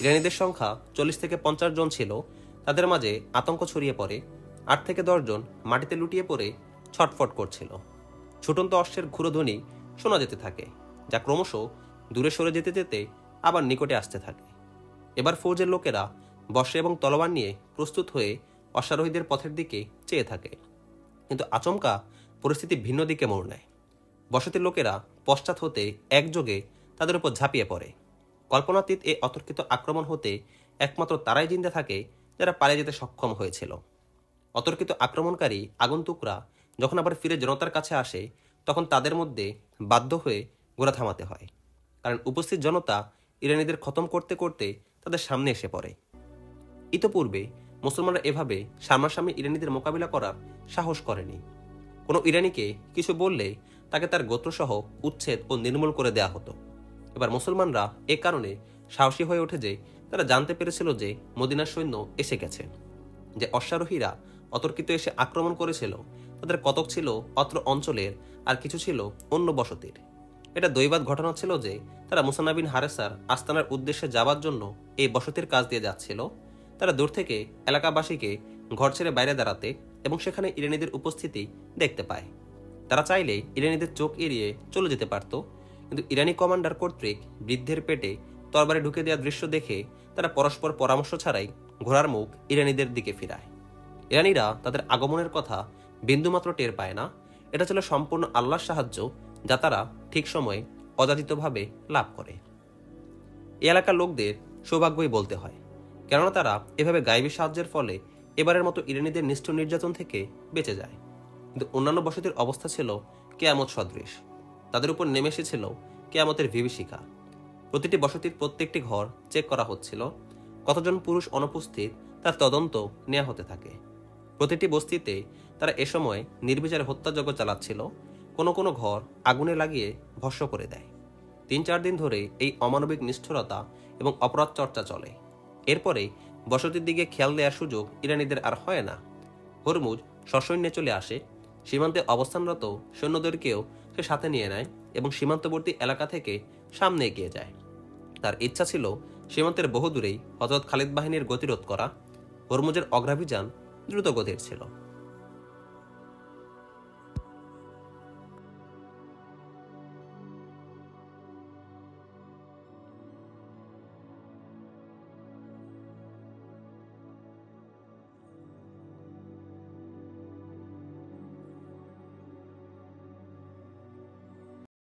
ইরানিদের সংখ্যা 40 থেকে 50 জন ছিল। তাদের মাঝে আতঙ্ক ছড়িয়ে পড়ে। 8 থেকে 10 জন মাটিতে লুটিয়ে পড়ে ছটফট করছিল। ছুটন্ত অশ্বের ক্ষুরধ্বনি শোনা যেতে থাকে, যা ক্রমশ দূরে সরে যেতে যেতে আবার নিকটে আসতে থাকে। এবার ফৌজের লোকেরা বর্শা এবং তলোয়ার নিয়ে প্রস্তুত হয়ে অশ্বারোহীদের পথের দিকে চেয়ে থাকে। কিন্তু আচমকা পরিস্থিতি ভিন্ন দিকে মোড় নেয়। বসতির লোকেরা পশ্চাৎ হতে একযোগে তাদের উপর ঝাঁপিয়ে পড়ে। কল্পনাতীত এই অতর্কিত আক্রমণ হতে একমাত্র তারাই জিন্দা থাকে যারা পালিয়ে যেতে সক্ষম হয়েছিল। অতর্কিত আক্রমণকারী আগন্তুকরা যখন আবার ফিরে জনতার কাছে আসে তখন তাদের মধ্যে বাধ্য হয়ে ঘোড়া থামাতে হয়, কারণ উপস্থিত জনতা ইরানিদের খতম করতে করতে তাদের সামনে এসে পড়ে। ইতপূর্বে মুসলমানরা এভাবে সামনাসামনি ইরানিদের মোকাবিলা করার সাহস করেনি। কোনো ইরানিকে কিছু বললে তাকে তার গোত্রসহ উচ্ছেদ ও নির্মূল করে দেয়া হতো। এবার মুসলমানরা এ কারণে সাহসী হয়ে ওঠে যে তারা জানতে পেরেছিল যে মদিনার সৈন্য এসে গেছে। যে অশ্বারোহীরা অতর্কিত এসে আক্রমণ করেছিল তাদের কতক ছিল অত্র অঞ্চলের আর কিছু ছিল অন্য বসতির। এটা দৈবাত ঘটনা ছিল যে তারা মুসান্না বিন হারেসার আস্তানার উদ্দেশ্যে যাবার জন্য এই বসতির কাজ দিয়ে যাচ্ছিল। তারা দূর থেকে এলাকাবাসীকে ঘর ছেড়ে বাইরে দাঁড়াতে এবং সেখানে ইরানিদের উপস্থিতি দেখতে পায়। তারা চাইলে ইরানিদের চোখ এড়িয়ে চলে যেতে পারত, কিন্তু ইরানি কমান্ডার কর্তৃক বৃদ্ধের পেটে তরবারি ঢুকে দেওয়ার দৃশ্য দেখে তারা পরস্পর পরামর্শ ছাড়াই ঘোড়ার মুখ ইরানিদের দিকে ফিরায়। ইরানিরা তাদের আগমনের কথা বিন্দুমাত্র টের পায় না। এটা ছিল সম্পূর্ণ আল্লাহর সাহায্য, যা তারা ঠিক সময়ে অযাচিতভাবে লাভ করে। এই এলাকার লোকদের সৌভাগ্যই বলতে হয়, কেননা তারা এভাবে গায়েবী সাহায্যের ফলে এবারের মতো ইরানিদের নিষ্ঠুর নির্যাতন থেকে বেঁচে যায়। কিন্তু অন্যান্য বসতির অবস্থা ছিল কেয়ামত সদৃশ। তাদের উপর নেমে এসেছিল কেয়ামতের বিভীষিকা। প্রতিটি বসতির প্রত্যেকটি ঘর চেক করা হচ্ছিল। কতজন পুরুষ অনুপস্থিত তার তদন্ত নেওয়া হতে থাকে। প্রতিটি বস্তিতে তারা এ সময় নির্বিচারে হত্যাযজ্ঞ চালাচ্ছিল। কোনো কোনো ঘর আগুনে লাগিয়ে ভস্ম করে দেয়। ৩-৪ দিন ধরে এই অমানবিক নিষ্ঠুরতা এবং অপরাধ চর্চা চলে। এরপরে বসতির দিকে খেয়াল দেওয়ার সুযোগ ইরানিদের আর হয় না। হরমুজ সসৈন্যে চলে আসে। সীমান্তে অবস্থানরত সৈন্যদেরকেও সে সাথে নিয়ে নেয় এবং সীমান্তবর্তী এলাকা থেকে সামনে এগিয়ে যায়। তার ইচ্ছা ছিল সীমান্তের বহুদূরেই হযরত খালিদ বাহিনীর গতিরোধ করা। হরমুজের অগ্রাভিযান দ্রুত গতির ছিল।